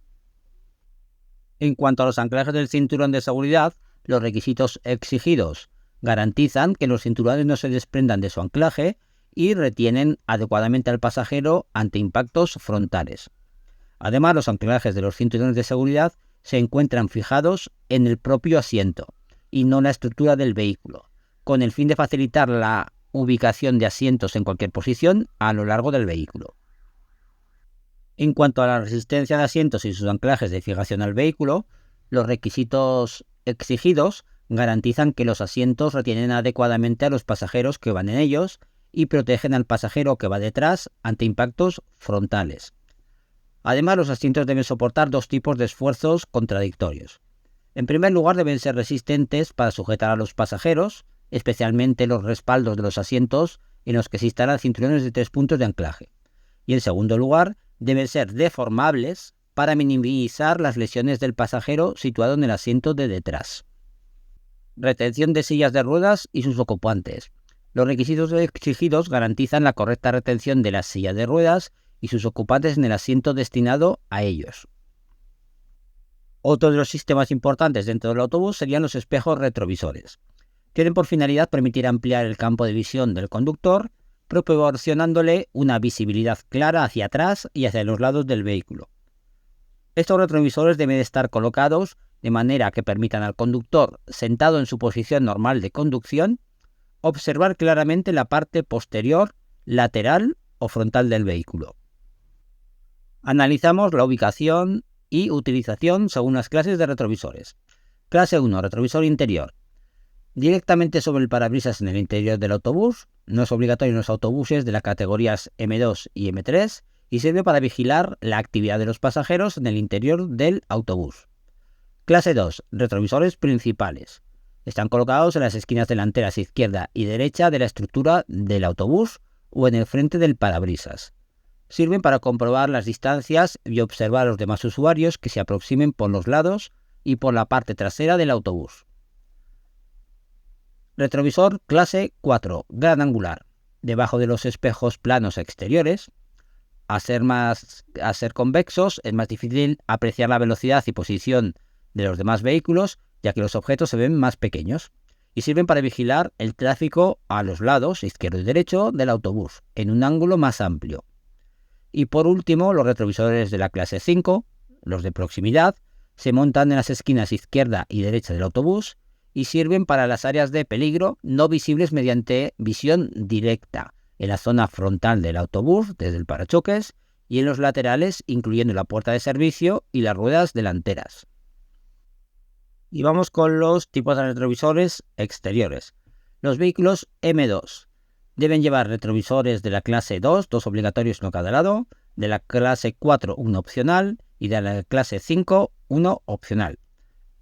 En cuanto a los anclajes del cinturón de seguridad, los requisitos exigidos garantizan que los cinturones no se desprendan de su anclaje y retienen adecuadamente al pasajero ante impactos frontales. Además, los anclajes de los cinturones de seguridad se encuentran fijados en el propio asiento y no en la estructura del vehículo, con el fin de facilitar la ubicación de asientos en cualquier posición a lo largo del vehículo. En cuanto a la resistencia de asientos y sus anclajes de fijación al vehículo, los requisitos exigidos garantizan que los asientos retienen adecuadamente a los pasajeros que van en ellos y protegen al pasajero que va detrás ante impactos frontales. Además, los asientos deben soportar dos tipos de esfuerzos contradictorios. En primer lugar, deben ser resistentes para sujetar a los pasajeros, especialmente los respaldos de los asientos en los que se instalan cinturones de 3 puntos de anclaje. Y en segundo lugar, deben ser deformables para minimizar las lesiones del pasajero situado en el asiento de detrás. Retención de sillas de ruedas y sus ocupantes. Los requisitos exigidos garantizan la correcta retención de las sillas de ruedas y sus ocupantes en el asiento destinado a ellos. Otro de los sistemas importantes dentro del autobús serían los espejos retrovisores. Tienen por finalidad permitir ampliar el campo de visión del conductor, proporcionándole una visibilidad clara hacia atrás y hacia los lados del vehículo. Estos retrovisores deben estar colocados de manera que permitan al conductor, sentado en su posición normal de conducción, observar claramente la parte posterior, lateral o frontal del vehículo. Analizamos la ubicación y utilización según las clases de retrovisores. Clase 1. Retrovisor interior. Directamente sobre el parabrisas en el interior del autobús. No es obligatorio en los autobuses de las categorías M2 y M3 y sirve para vigilar la actividad de los pasajeros en el interior del autobús. Clase 2. Retrovisores principales. Están colocados en las esquinas delanteras izquierda y derecha de la estructura del autobús o en el frente del parabrisas. Sirven para comprobar las distancias y observar a los demás usuarios que se aproximen por los lados y por la parte trasera del autobús. Retrovisor clase 4, gran angular. Debajo de los espejos planos exteriores. Al ser convexos, es más difícil apreciar la velocidad y posición de los demás vehículos, ya que los objetos se ven más pequeños. Y sirven para vigilar el tráfico a los lados, izquierdo y derecho, del autobús, en un ángulo más amplio. Y por último, los retrovisores de la clase 5, los de proximidad, se montan en las esquinas izquierda y derecha del autobús y sirven para las áreas de peligro no visibles mediante visión directa, en la zona frontal del autobús, desde el parachoques, y en los laterales, incluyendo la puerta de servicio y las ruedas delanteras. Y vamos con los tipos de retrovisores exteriores. Los vehículos M2 deben llevar retrovisores de la clase 2, 2 obligatorios, uno a cada lado, de la clase 4, uno opcional, y de la clase 5, uno opcional.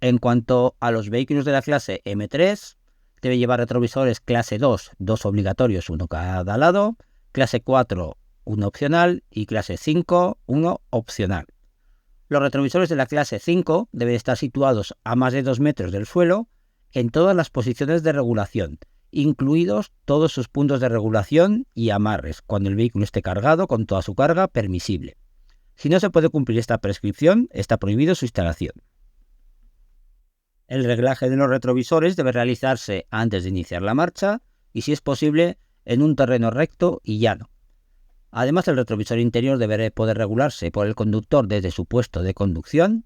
En cuanto a los vehículos de la clase M3, debe llevar retrovisores clase 2, 2 obligatorios, uno a cada lado, clase 4, uno opcional, y clase 5, uno opcional. Los retrovisores de la clase 5 deben estar situados a más de 2 metros del suelo en todas las posiciones de regulación, incluidos todos sus puntos de regulación y amarres, cuando el vehículo esté cargado con toda su carga permisible. Si no se puede cumplir esta prescripción, está prohibido su instalación. El reglaje de los retrovisores debe realizarse antes de iniciar la marcha y, si es posible, en un terreno recto y llano. Además, el retrovisor interior debe poder regularse por el conductor desde su puesto de conducción.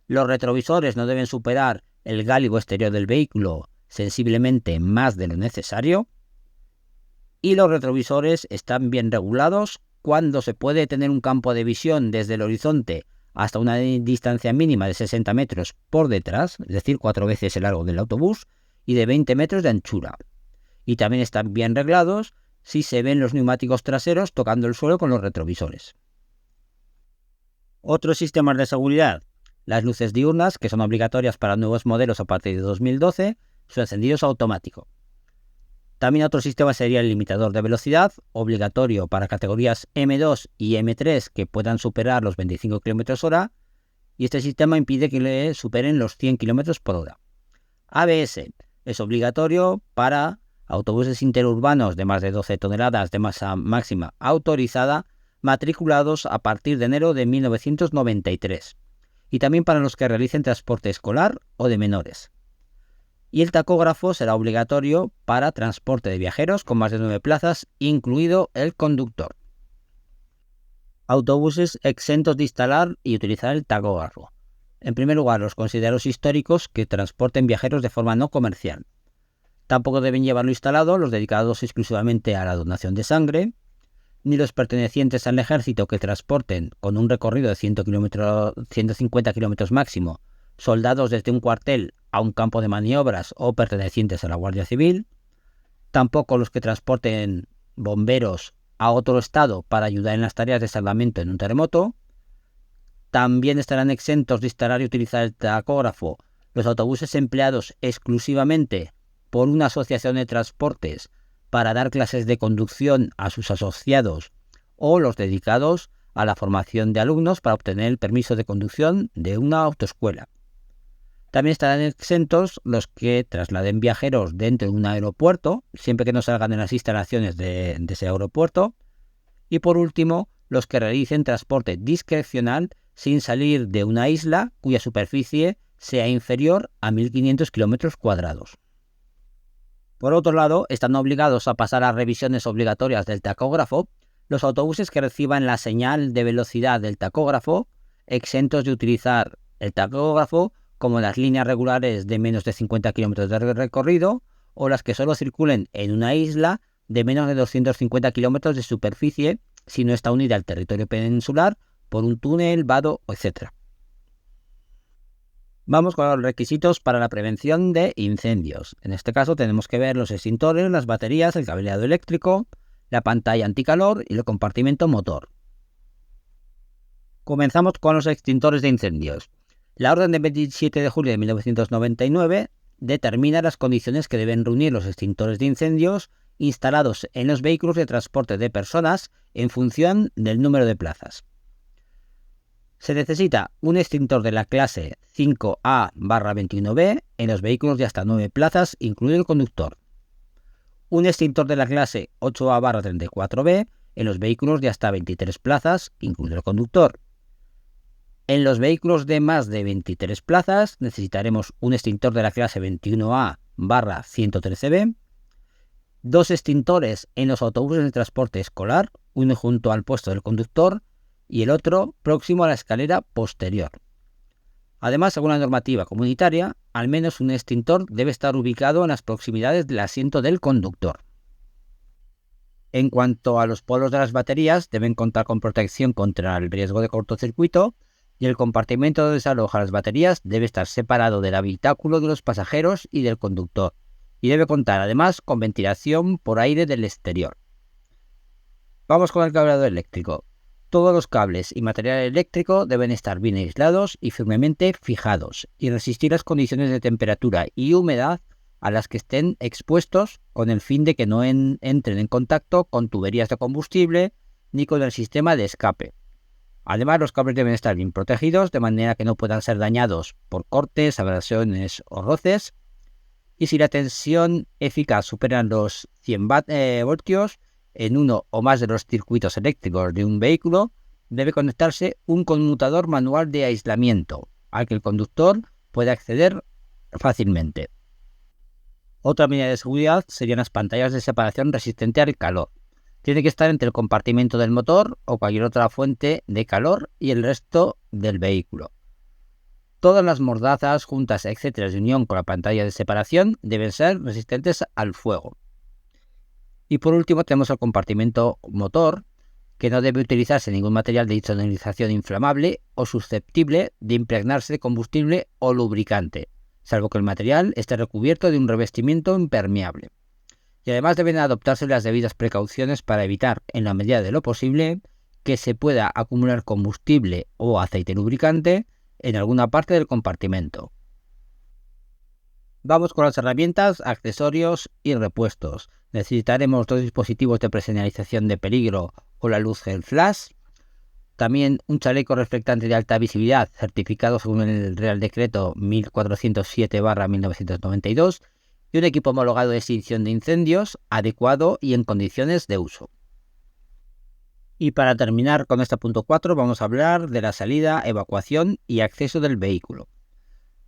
Los retrovisores no deben superar el gálibo exterior del vehículo sensiblemente más de lo necesario, y los retrovisores están bien regulados cuando se puede tener un campo de visión desde el horizonte hasta una distancia mínima de 60 metros por detrás, es decir, 4 veces el largo del autobús, y de 20 metros de anchura. Y también están bien reglados si se ven los neumáticos traseros tocando el suelo con los retrovisores. Otros sistemas de seguridad. Las luces diurnas, que son obligatorias para nuevos modelos a partir de 2012, su encendido es automático. También otro sistema sería el limitador de velocidad, obligatorio para categorías M2 y M3 que puedan superar los 25 km/h, y este sistema impide que le superen los 100 km/h. ABS es obligatorio para autobuses interurbanos de más de 12 toneladas de masa máxima autorizada, matriculados a partir de enero de 1993, y también para los que realicen transporte escolar o de menores. Y el tacógrafo será obligatorio para transporte de viajeros con más de 9 plazas, incluido el conductor. Autobuses exentos de instalar y utilizar el tacógrafo. En primer lugar, los considerados históricos que transporten viajeros de forma no comercial. Tampoco deben llevarlo instalado los dedicados exclusivamente a la donación de sangre, ni los pertenecientes al ejército que transporten con un recorrido de 150 kilómetros máximo soldados desde un cuartel a un campo de maniobras o pertenecientes a la Guardia Civil, tampoco los que transporten bomberos a otro estado para ayudar en las tareas de salvamento en un terremoto. También estarán exentos de instalar y utilizar el tacógrafo los autobuses empleados exclusivamente por una asociación de transportes para dar clases de conducción a sus asociados o los dedicados a la formación de alumnos para obtener el permiso de conducción de una autoescuela. También estarán exentos los que trasladen viajeros dentro de un aeropuerto, siempre que no salgan en las instalaciones de ese aeropuerto. Y por último, los que realicen transporte discrecional sin salir de una isla cuya superficie sea inferior a 1.500 kilómetros cuadrados. Por otro lado, están obligados a pasar a revisiones obligatorias del tacógrafo los autobuses que reciban la señal de velocidad del tacógrafo, exentos de utilizar el tacógrafo, como las líneas regulares de menos de 50 kilómetros de recorrido o las que solo circulen en una isla de menos de 250 kilómetros de superficie si no está unida al territorio peninsular por un túnel, vado, etc. Vamos con los requisitos para la prevención de incendios. En este caso tenemos que ver los extintores, las baterías, el cableado eléctrico, la pantalla anticalor y el compartimento motor. Comenzamos con los extintores de incendios. La orden del 27 de julio de 1999 determina las condiciones que deben reunir los extintores de incendios instalados en los vehículos de transporte de personas en función del número de plazas. Se necesita un extintor de la clase 5A/21B en los vehículos de hasta 9 plazas, incluido el conductor. Un extintor de la clase 8A/34B en los vehículos de hasta 23 plazas, incluido el conductor. En los vehículos de más de 23 plazas necesitaremos un extintor de la clase 21A/113B, 2 extintores en los autobuses de transporte escolar, uno junto al puesto del conductor y el otro próximo a la escalera posterior. Además, según la normativa comunitaria, al menos un extintor debe estar ubicado en las proximidades del asiento del conductor. En cuanto a los polos de las baterías, deben contar con protección contra el riesgo de cortocircuito y el compartimento donde se alojan las baterías debe estar separado del habitáculo de los pasajeros y del conductor, y debe contar además con ventilación por aire del exterior. Vamos con el cableado eléctrico. Todos los cables y material eléctrico deben estar bien aislados y firmemente fijados, y resistir las condiciones de temperatura y humedad a las que estén expuestos, con el fin de que no entren en contacto con tuberías de combustible ni con el sistema de escape. Además, los cables deben estar bien protegidos de manera que no puedan ser dañados por cortes, abrasiones o roces. Y si la tensión eficaz supera los 100 voltios en uno o más de los circuitos eléctricos de un vehículo, debe conectarse un conmutador manual de aislamiento al que el conductor puede acceder fácilmente. Otra medida de seguridad serían las pantallas de separación resistente al calor. Tiene que estar entre el compartimento del motor o cualquier otra fuente de calor y el resto del vehículo. Todas las mordazas, juntas, etc. de unión con la pantalla de separación deben ser resistentes al fuego. Y por último tenemos el compartimento motor, que no debe utilizarse ningún material de insonorización inflamable o susceptible de impregnarse de combustible o lubricante, salvo que el material esté recubierto de un revestimiento impermeable. Y además deben adoptarse las debidas precauciones para evitar, en la medida de lo posible, que se pueda acumular combustible o aceite lubricante en alguna parte del compartimento. Vamos con las herramientas, accesorios y repuestos. Necesitaremos 2 dispositivos de preseñalización de peligro o la luz gel flash. También un chaleco reflectante de alta visibilidad certificado según el Real Decreto 1407/1992 y un equipo homologado de extinción de incendios adecuado y en condiciones de uso. Y para terminar con este punto 4 vamos a hablar de la salida, evacuación y acceso del vehículo.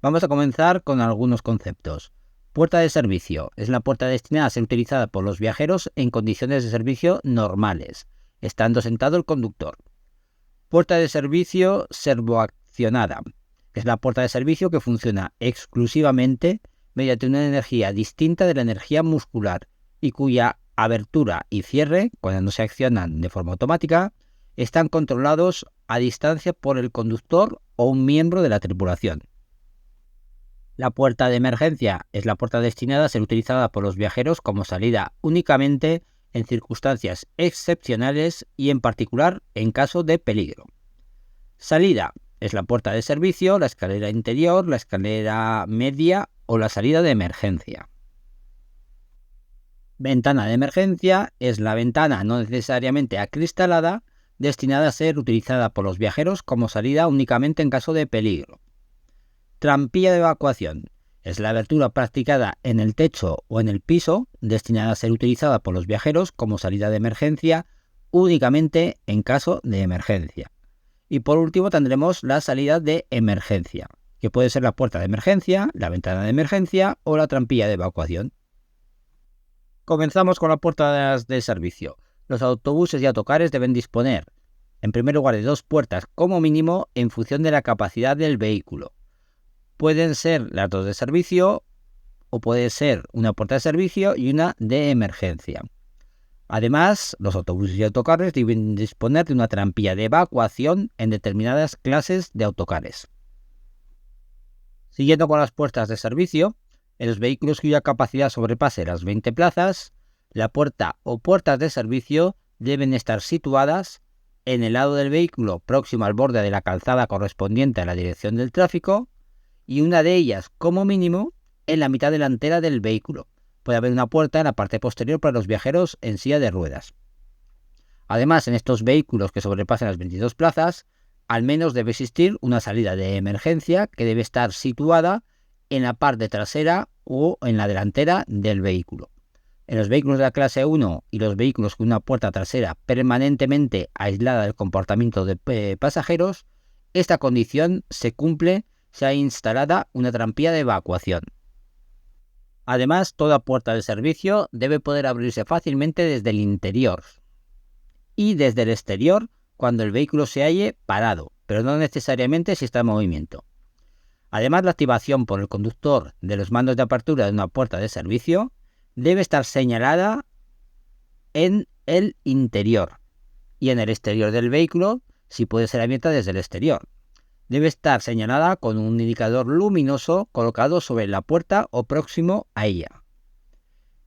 Vamos a comenzar con algunos conceptos. Puerta de servicio es la puerta destinada a ser utilizada por los viajeros en condiciones de servicio normales, estando sentado el conductor. Puerta de servicio servoaccionada es la puerta de servicio que funciona exclusivamente mediante una energía distinta de la energía muscular y cuya abertura y cierre, cuando no se accionan de forma automática, están controlados a distancia por el conductor o un miembro de la tripulación. La puerta de emergencia es la puerta destinada a ser utilizada por los viajeros como salida únicamente en circunstancias excepcionales y en particular en caso de peligro. Salida es la puerta de servicio, la escalera interior, la escalera media o la salida de emergencia. Ventana de emergencia es la ventana no necesariamente acristalada destinada a ser utilizada por los viajeros como salida únicamente en caso de peligro. Trampilla de evacuación es la abertura practicada en el techo o en el piso destinada a ser utilizada por los viajeros como salida de emergencia únicamente en caso de emergencia. Y por último tendremos la salida de emergencia, que puede ser la puerta de emergencia, la ventana de emergencia o la trampilla de evacuación. Comenzamos con las puertas de servicio. Los autobuses y autocares deben disponer, en primer lugar, de 2 puertas como mínimo en función de la capacidad del vehículo. Pueden ser las 2 de servicio o puede ser una puerta de servicio y una de emergencia. Además, los autobuses y autocares deben disponer de una trampilla de evacuación en determinadas clases de autocares. Siguiendo con las puertas de servicio, en los vehículos cuya capacidad sobrepase las 20 plazas, la puerta o puertas de servicio deben estar situadas en el lado del vehículo próximo al borde de la calzada correspondiente a la dirección del tráfico y una de ellas, como mínimo, en la mitad delantera del vehículo. Puede haber una puerta en la parte posterior para los viajeros en silla de ruedas. Además, en estos vehículos que sobrepasen las 22 plazas, al menos debe existir una salida de emergencia que debe estar situada en la parte trasera o en la delantera del vehículo. En los vehículos de la clase 1 y los vehículos con una puerta trasera permanentemente aislada del comportamiento de pasajeros, esta condición se cumple si hay instalada una trampilla de evacuación. Además, toda puerta de servicio debe poder abrirse fácilmente desde el interior y desde el exterior cuando el vehículo se halle parado, pero no necesariamente si está en movimiento. Además, la activación por el conductor de los mandos de apertura de una puerta de servicio debe estar señalada en el interior y en el exterior del vehículo si puede ser abierta desde el exterior. Debe estar señalada con un indicador luminoso colocado sobre la puerta o próximo a ella.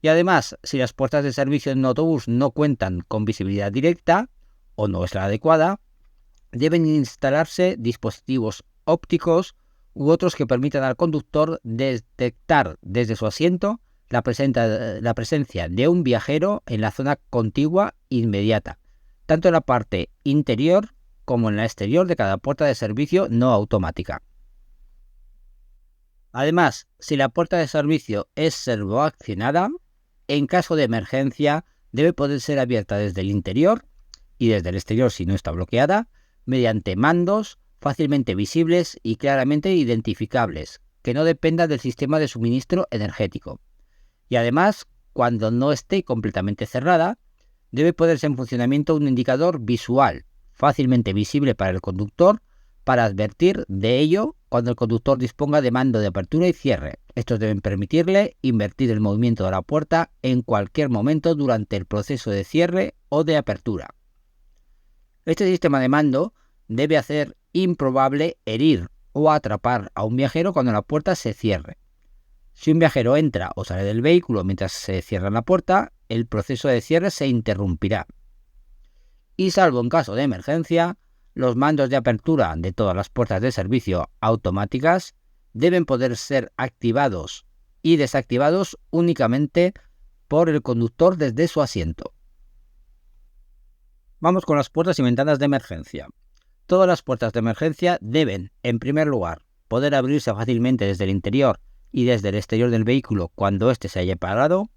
Y además, si las puertas de servicio en un autobús no cuentan con visibilidad directa o no es la adecuada, deben instalarse dispositivos ópticos u otros que permitan al conductor detectar desde su asiento la presencia de un viajero en la zona contigua inmediata, tanto en la parte interior como en la exterior de cada puerta de servicio no automática. Además, si la puerta de servicio es servoaccionada, en caso de emergencia debe poder ser abierta desde el interior y desde el exterior si no está bloqueada, mediante mandos fácilmente visibles y claramente identificables, que no dependan del sistema de suministro energético. Y además, cuando no esté completamente cerrada, debe ponerse en funcionamiento un indicador visual, fácilmente visible para el conductor, para advertir de ello cuando el conductor disponga de mando de apertura y cierre. Estos deben permitirle invertir el movimiento de la puerta en cualquier momento durante el proceso de cierre o de apertura. Este sistema de mando debe hacer improbable herir o atrapar a un viajero cuando la puerta se cierre. Si un viajero entra o sale del vehículo mientras se cierra la puerta, el proceso de cierre se interrumpirá. Y salvo en caso de emergencia, los mandos de apertura de todas las puertas de servicio automáticas deben poder ser activados y desactivados únicamente por el conductor desde su asiento. Vamos con las puertas y ventanas de emergencia. Todas las puertas de emergencia deben, en primer lugar, poder abrirse fácilmente desde el interior y desde el exterior del vehículo cuando éste se haya parado.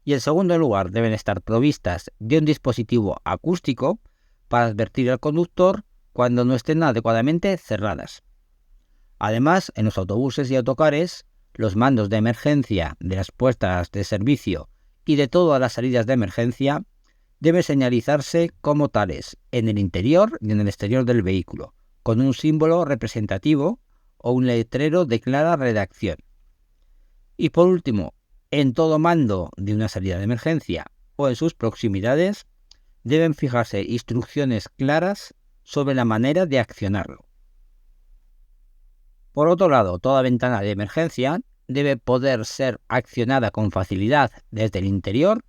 Y en segundo lugar, deben estar provistas de un dispositivo acústico para advertir al conductor cuando no estén adecuadamente cerradas. Además, en los autobuses y autocares, los mandos de emergencia de las puertas de servicio y de todas las salidas de emergencia deben señalizarse como tales en el interior y en el exterior del vehículo, con un símbolo representativo o un letrero de clara redacción. Y por último, en todo mando de una salida de emergencia o en sus proximidades, deben fijarse instrucciones claras sobre la manera de accionarlo. Por otro lado, toda ventana de emergencia debe poder ser accionada con facilidad desde el interior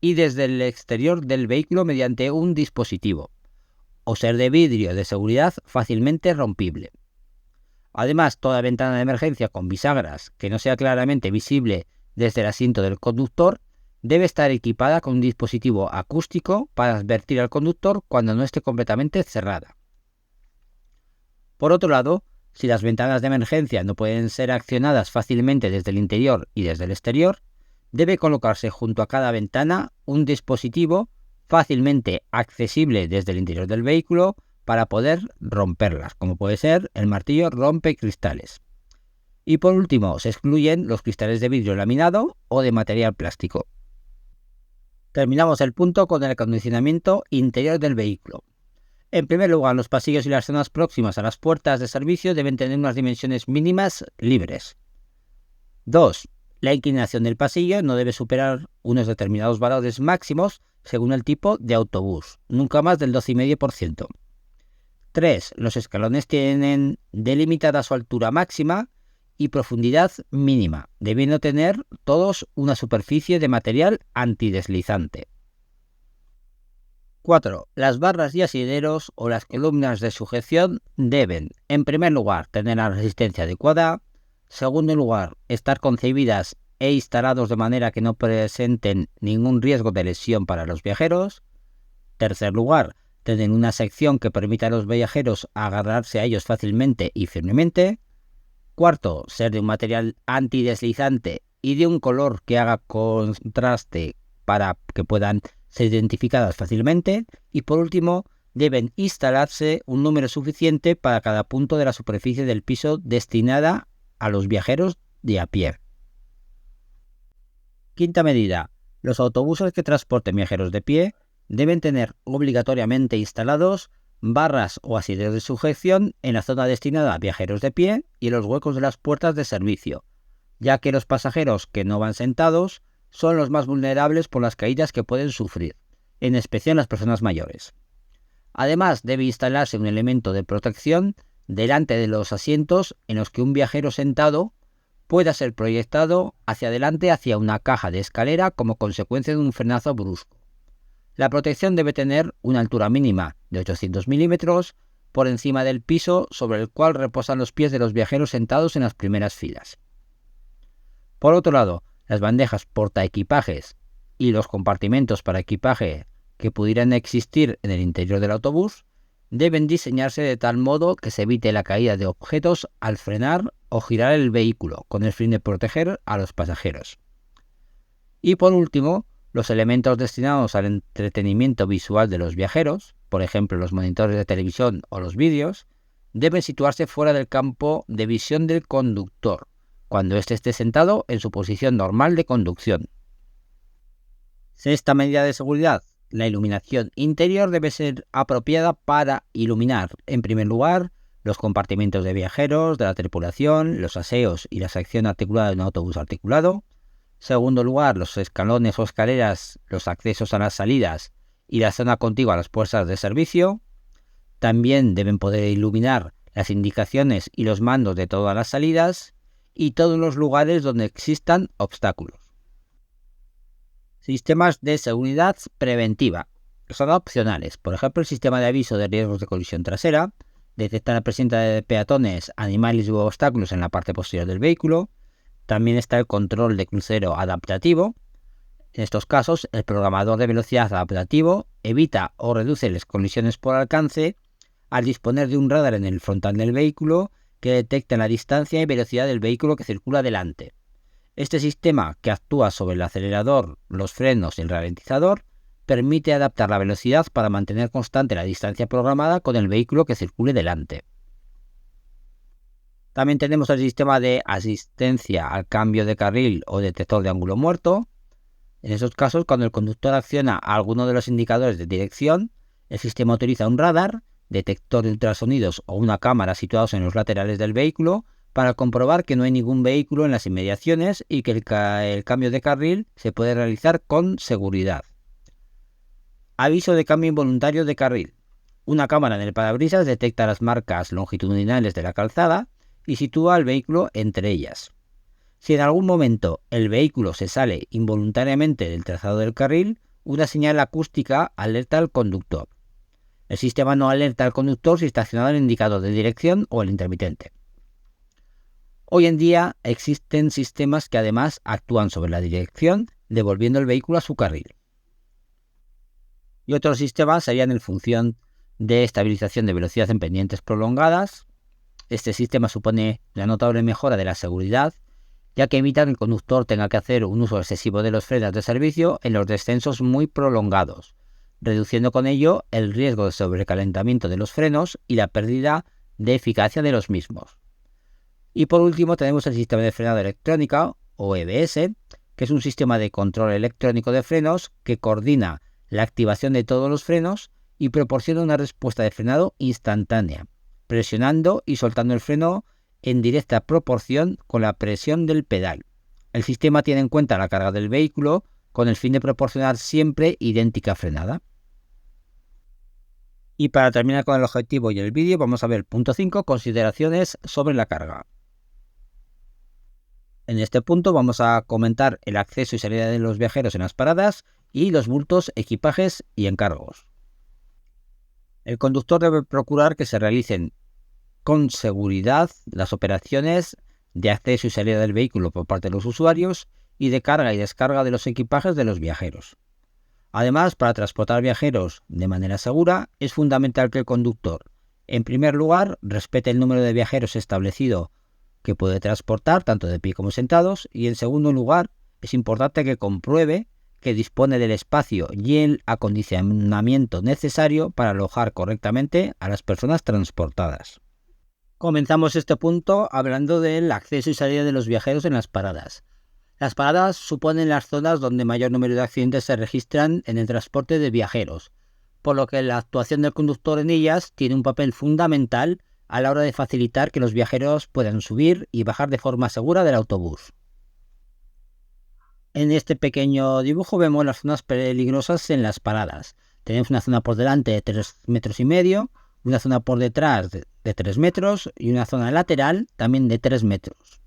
y desde el exterior del vehículo mediante un dispositivo, o ser de vidrio de seguridad fácilmente rompible. Además, toda ventana de emergencia con bisagras que no sea claramente visible desde el asiento del conductor debe estar equipada con un dispositivo acústico para advertir al conductor cuando no esté completamente cerrada. Por otro lado, si las ventanas de emergencia no pueden ser accionadas fácilmente desde el interior y desde el exterior, debe colocarse junto a cada ventana un dispositivo fácilmente accesible desde el interior del vehículo para poder romperlas, como puede ser el martillo rompecristales. Y por último, se excluyen los cristales de vidrio laminado o de material plástico. Terminamos el punto con el acondicionamiento interior del vehículo. En primer lugar, los pasillos y las zonas próximas a las puertas de servicio deben tener unas dimensiones mínimas libres. 2. La inclinación del pasillo no debe superar unos determinados valores máximos según el tipo de autobús, nunca más del 12,5%. 3. Los escalones tienen delimitada su altura máxima y profundidad mínima, debiendo tener todos una superficie de material antideslizante. 4. Las barras y asideros o las columnas de sujeción deben, en primer lugar, tener la resistencia adecuada. Segundo lugar, estar concebidas e instalados de manera que no presenten ningún riesgo de lesión para los viajeros. Tercer lugar, tener una sección que permita a los viajeros agarrarse a ellos fácilmente y firmemente. Cuarto, ser de un material antideslizante y de un color que haga contraste para que puedan ser identificadas fácilmente. Y por último, deben instalarse un número suficiente para cada punto de la superficie del piso destinada a los viajeros de a pie. Quinta medida. Los autobuses que transporten viajeros de pie deben tener obligatoriamente instalados barras o asideros de sujeción en la zona destinada a viajeros de pie y en los huecos de las puertas de servicio, ya que los pasajeros que no van sentados son los más vulnerables por las caídas que pueden sufrir, en especial las personas mayores. Además, debe instalarse un elemento de protección delante de los asientos en los que un viajero sentado pueda ser proyectado hacia adelante hacia una caja de escalera como consecuencia de un frenazo brusco. La protección debe tener una altura mínima de 800 milímetros por encima del piso sobre el cual reposan los pies de los viajeros sentados en las primeras filas. Por otro lado, las bandejas portaequipajes y los compartimentos para equipaje que pudieran existir en el interior del autobús deben diseñarse de tal modo que se evite la caída de objetos al frenar o girar el vehículo, con el fin de proteger a los pasajeros. Y por último, los elementos destinados al entretenimiento visual de los viajeros, por ejemplo los monitores de televisión o los vídeos, deben situarse fuera del campo de visión del conductor, cuando éste esté sentado en su posición normal de conducción. Sexta medida de seguridad. La iluminación interior debe ser apropiada para iluminar, en primer lugar, los compartimentos de viajeros, de la tripulación, los aseos y la sección articulada de un autobús articulado. Segundo lugar, los escalones o escaleras, los accesos a las salidas y la zona contigua a las puertas de servicio. También deben poder iluminar las indicaciones y los mandos de todas las salidas y todos los lugares donde existan obstáculos. Sistemas de seguridad preventiva. Son opcionales. Por ejemplo, el sistema de aviso de riesgos de colisión trasera detecta la presencia de peatones, animales u obstáculos en la parte posterior del vehículo. También está el control de crucero adaptativo. En estos casos, el programador de velocidad adaptativo evita o reduce las colisiones por alcance al disponer de un radar en el frontal del vehículo que detectan la distancia y velocidad del vehículo que circula delante. Este sistema, que actúa sobre el acelerador, los frenos y el ralentizador, permite adaptar la velocidad para mantener constante la distancia programada con el vehículo que circule delante. También tenemos el sistema de asistencia al cambio de carril o detector de ángulo muerto. En esos casos, cuando el conductor acciona a alguno de los indicadores de dirección, el sistema utiliza un radar, detector de ultrasonidos o una cámara situados en los laterales del vehículo para comprobar que no hay ningún vehículo en las inmediaciones y que el cambio de carril se puede realizar con seguridad. Aviso de cambio involuntario de carril. Una cámara en el parabrisas detecta las marcas longitudinales de la calzada y sitúa al vehículo entre ellas. Si en algún momento el vehículo se sale involuntariamente del trazado del carril, una señal acústica alerta al conductor. El sistema no alerta al conductor si está accionado el indicador de dirección o el intermitente. Hoy en día existen sistemas que además actúan sobre la dirección, devolviendo el vehículo a su carril. Y otros sistemas serían en función de estabilización de velocidad en pendientes prolongadas. Este sistema supone la notable mejora de la seguridad, ya que evita que el conductor tenga que hacer un uso excesivo de los frenos de servicio en los descensos muy prolongados, reduciendo con ello el riesgo de sobrecalentamiento de los frenos y la pérdida de eficacia de los mismos. Y por último tenemos el sistema de frenado electrónica, o EBS, que es un sistema de control electrónico de frenos que coordina la activación de todos los frenos y proporciona una respuesta de frenado instantánea, presionando y soltando el freno en directa proporción con la presión del pedal. El sistema tiene en cuenta la carga del vehículo con el fin de proporcionar siempre idéntica frenada. Y para terminar con el objetivo y el vídeo, vamos a ver punto 5, consideraciones sobre la carga. En este punto vamos a comentar el acceso y salida de los viajeros en las paradas y los bultos, equipajes y encargos. El conductor debe procurar que se realicen con seguridad las operaciones de acceso y salida del vehículo por parte de los usuarios y de carga y descarga de los equipajes de los viajeros. Además, para transportar viajeros de manera segura, es fundamental que el conductor, en primer lugar, respete el número de viajeros establecido que puede transportar, tanto de pie como sentados, y en segundo lugar, es importante que compruebe que dispone del espacio y el acondicionamiento necesario para alojar correctamente a las personas transportadas. Comenzamos este punto hablando del acceso y salida de los viajeros en las paradas. Las paradas suponen las zonas donde mayor número de accidentes se registran en el transporte de viajeros, por lo que la actuación del conductor en ellas tiene un papel fundamental a la hora de facilitar que los viajeros puedan subir y bajar de forma segura del autobús. En este pequeño dibujo vemos las zonas peligrosas en las paradas. Tenemos una zona por delante de 3,5 metros, una zona por detrás de 3 metros y una zona lateral también de 3 metros.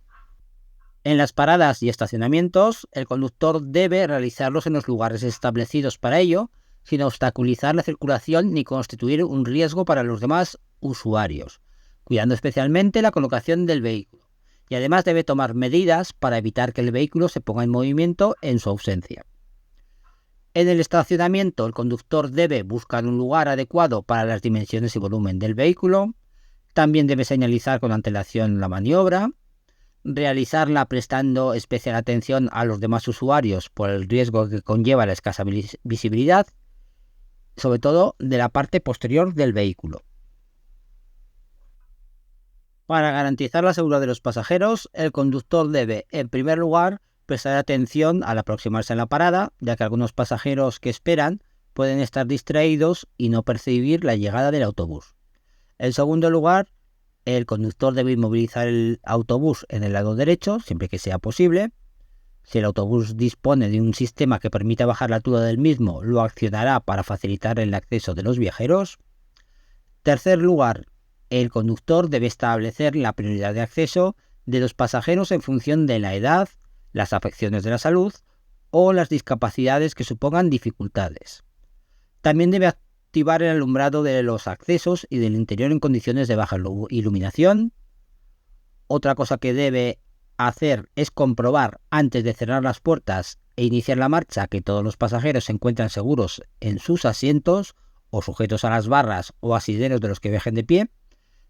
En las paradas y estacionamientos, el conductor debe realizarlos en los lugares establecidos para ello, sin obstaculizar la circulación ni constituir un riesgo para los demás usuarios, cuidando especialmente la colocación del vehículo. Y además debe tomar medidas para evitar que el vehículo se ponga en movimiento en su ausencia. En el estacionamiento, el conductor debe buscar un lugar adecuado para las dimensiones y volumen del vehículo. También debe señalizar con antelación la maniobra, realizarla prestando especial atención a los demás usuarios por el riesgo que conlleva la escasa visibilidad, sobre todo de la parte posterior del vehículo. Para garantizar la seguridad de los pasajeros, el conductor debe, en primer lugar, prestar atención al aproximarse a la parada, ya que algunos pasajeros que esperan pueden estar distraídos y no percibir la llegada del autobús. En segundo lugar, el conductor debe inmovilizar el autobús en el lado derecho, siempre que sea posible. Si el autobús dispone de un sistema que permita bajar la altura del mismo, lo accionará para facilitar el acceso de los viajeros. Tercer lugar, el conductor debe establecer la prioridad de acceso de los pasajeros en función de la edad, las afecciones de la salud o las discapacidades que supongan dificultades. También debe activar el alumbrado de los accesos y del interior en condiciones de baja iluminación. Otra cosa que debe hacer es comprobar antes de cerrar las puertas e iniciar la marcha que todos los pasajeros se encuentran seguros en sus asientos o sujetos a las barras o asideros de los que viajen de pie.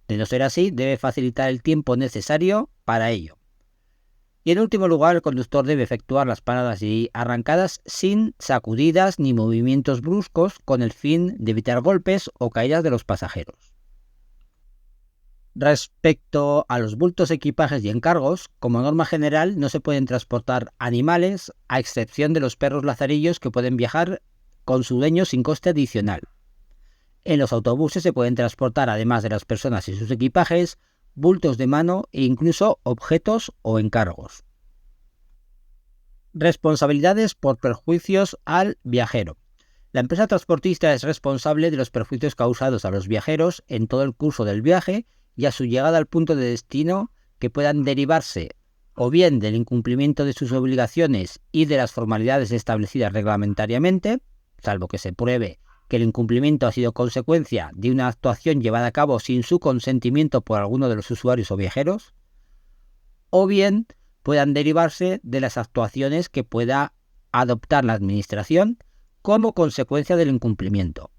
De no ser así, debe facilitar el tiempo necesario para ello. Y en último lugar, el conductor debe efectuar las paradas y arrancadas sin sacudidas ni movimientos bruscos con el fin de evitar golpes o caídas de los pasajeros. Respecto a los bultos, equipajes y encargos, como norma general no se pueden transportar animales, a excepción de los perros lazarillos que pueden viajar con su dueño sin coste adicional. En los autobuses se pueden transportar, además de las personas y sus equipajes, bultos de mano e incluso objetos o encargos. Responsabilidades por perjuicios al viajero. La empresa transportista es responsable de los perjuicios causados a los viajeros en todo el curso del viaje y a su llegada al punto de destino, que puedan derivarse o bien del incumplimiento de sus obligaciones y de las formalidades establecidas reglamentariamente, salvo que se pruebe que el incumplimiento ha sido consecuencia de una actuación llevada a cabo sin su consentimiento por alguno de los usuarios o viajeros, o bien puedan derivarse de las actuaciones que pueda adoptar la Administración como consecuencia del incumplimiento.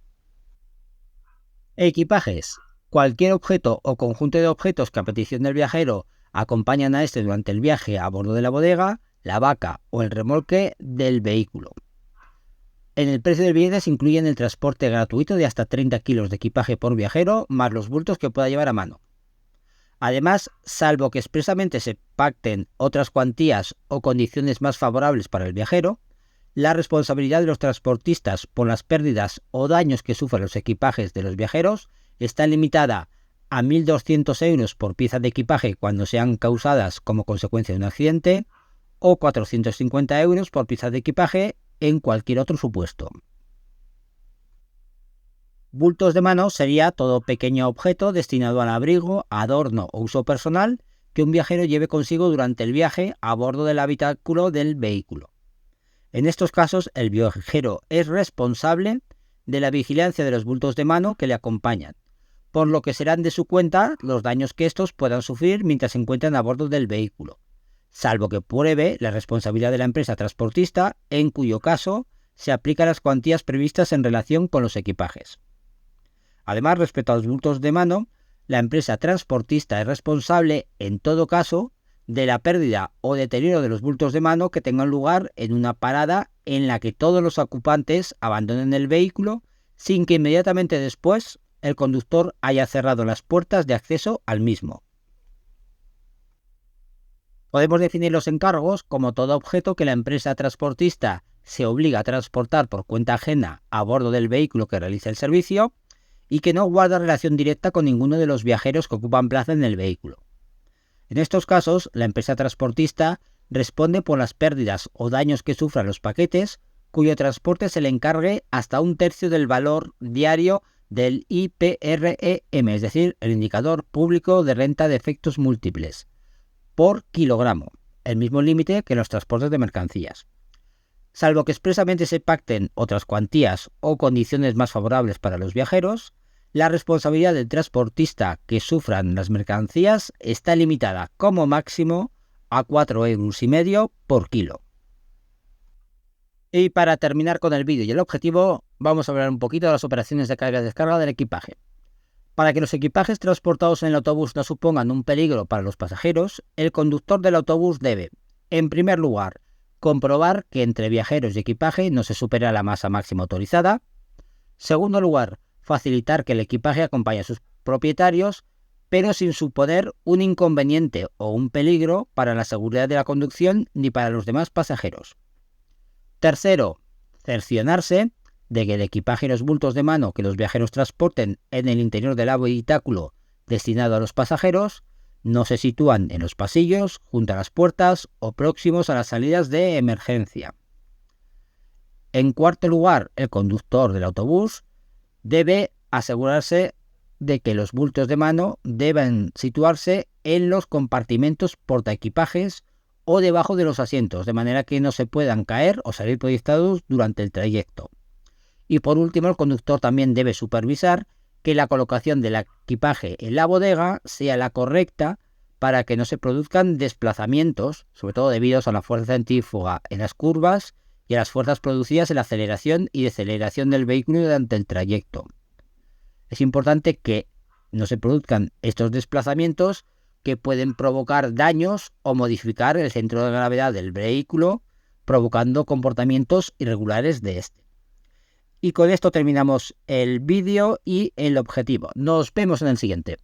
Equipajes. Cualquier objeto o conjunto de objetos que a petición del viajero acompañan a este durante el viaje a bordo de la bodega, la vaca o el remolque del vehículo. En el precio del billete se incluyen el transporte gratuito de hasta 30 kilos de equipaje por viajero, más los bultos que pueda llevar a mano. Además, salvo que expresamente se pacten otras cuantías o condiciones más favorables para el viajero, la responsabilidad de los transportistas por las pérdidas o daños que sufran los equipajes de los viajeros está limitada a 1.200 euros por pieza de equipaje cuando sean causadas como consecuencia de un accidente, o 450 euros por pieza de equipaje en cualquier otro supuesto. Bultos de mano sería todo pequeño objeto destinado al abrigo, adorno o uso personal que un viajero lleve consigo durante el viaje a bordo del habitáculo del vehículo. En estos casos, el viajero es responsable de la vigilancia de los bultos de mano que le acompañan, por lo que serán de su cuenta los daños que estos puedan sufrir mientras se encuentran a bordo del vehículo, salvo que pruebe la responsabilidad de la empresa transportista, en cuyo caso se aplican las cuantías previstas en relación con los equipajes. Además, respecto a los bultos de mano, la empresa transportista es responsable, en todo caso, de la pérdida o deterioro de los bultos de mano que tengan lugar en una parada en la que todos los ocupantes abandonen el vehículo sin que inmediatamente después el conductor haya cerrado las puertas de acceso al mismo. Podemos definir los encargos como todo objeto que la empresa transportista se obliga a transportar por cuenta ajena a bordo del vehículo que realiza el servicio y que no guarda relación directa con ninguno de los viajeros que ocupan plaza en el vehículo. En estos casos, la empresa transportista responde por las pérdidas o daños que sufran los paquetes, cuyo transporte se le encargue hasta 1/3 del valor diario del IPREM, es decir, el indicador público de renta de efectos múltiples, por kilogramo, el mismo límite que en los transportes de mercancías. Salvo que expresamente se pacten otras cuantías o condiciones más favorables para los viajeros, la responsabilidad del transportista que sufran las mercancías está limitada como máximo a 4,5 euros por kilo. Y para terminar con el vídeo y el objetivo, vamos a hablar un poquito de las operaciones de carga y descarga del equipaje. Para que los equipajes transportados en el autobús no supongan un peligro para los pasajeros, el conductor del autobús debe, en primer lugar, comprobar que entre viajeros y equipaje no se supera la masa máxima autorizada. Segundo lugar, facilitar que el equipaje acompañe a sus propietarios, pero sin suponer un inconveniente o un peligro para la seguridad de la conducción ni para los demás pasajeros. Tercero, cerciorarse de que el equipaje y los bultos de mano que los viajeros transporten en el interior del habitáculo destinado a los pasajeros no se sitúan en los pasillos, junto a las puertas o próximos a las salidas de emergencia. En cuarto lugar, el conductor del autobús debe asegurarse de que los bultos de mano deben situarse en los compartimentos portaequipajes o debajo de los asientos, de manera que no se puedan caer o salir proyectados durante el trayecto. Y por último, el conductor también debe supervisar que la colocación del equipaje en la bodega sea la correcta para que no se produzcan desplazamientos, sobre todo debidos a la fuerza centrífuga en las curvas y a las fuerzas producidas en la aceleración y deceleración del vehículo durante el trayecto. Es importante que no se produzcan estos desplazamientos que pueden provocar daños o modificar el centro de gravedad del vehículo, provocando comportamientos irregulares de este. Y con esto terminamos el vídeo y el objetivo. Nos vemos en el siguiente.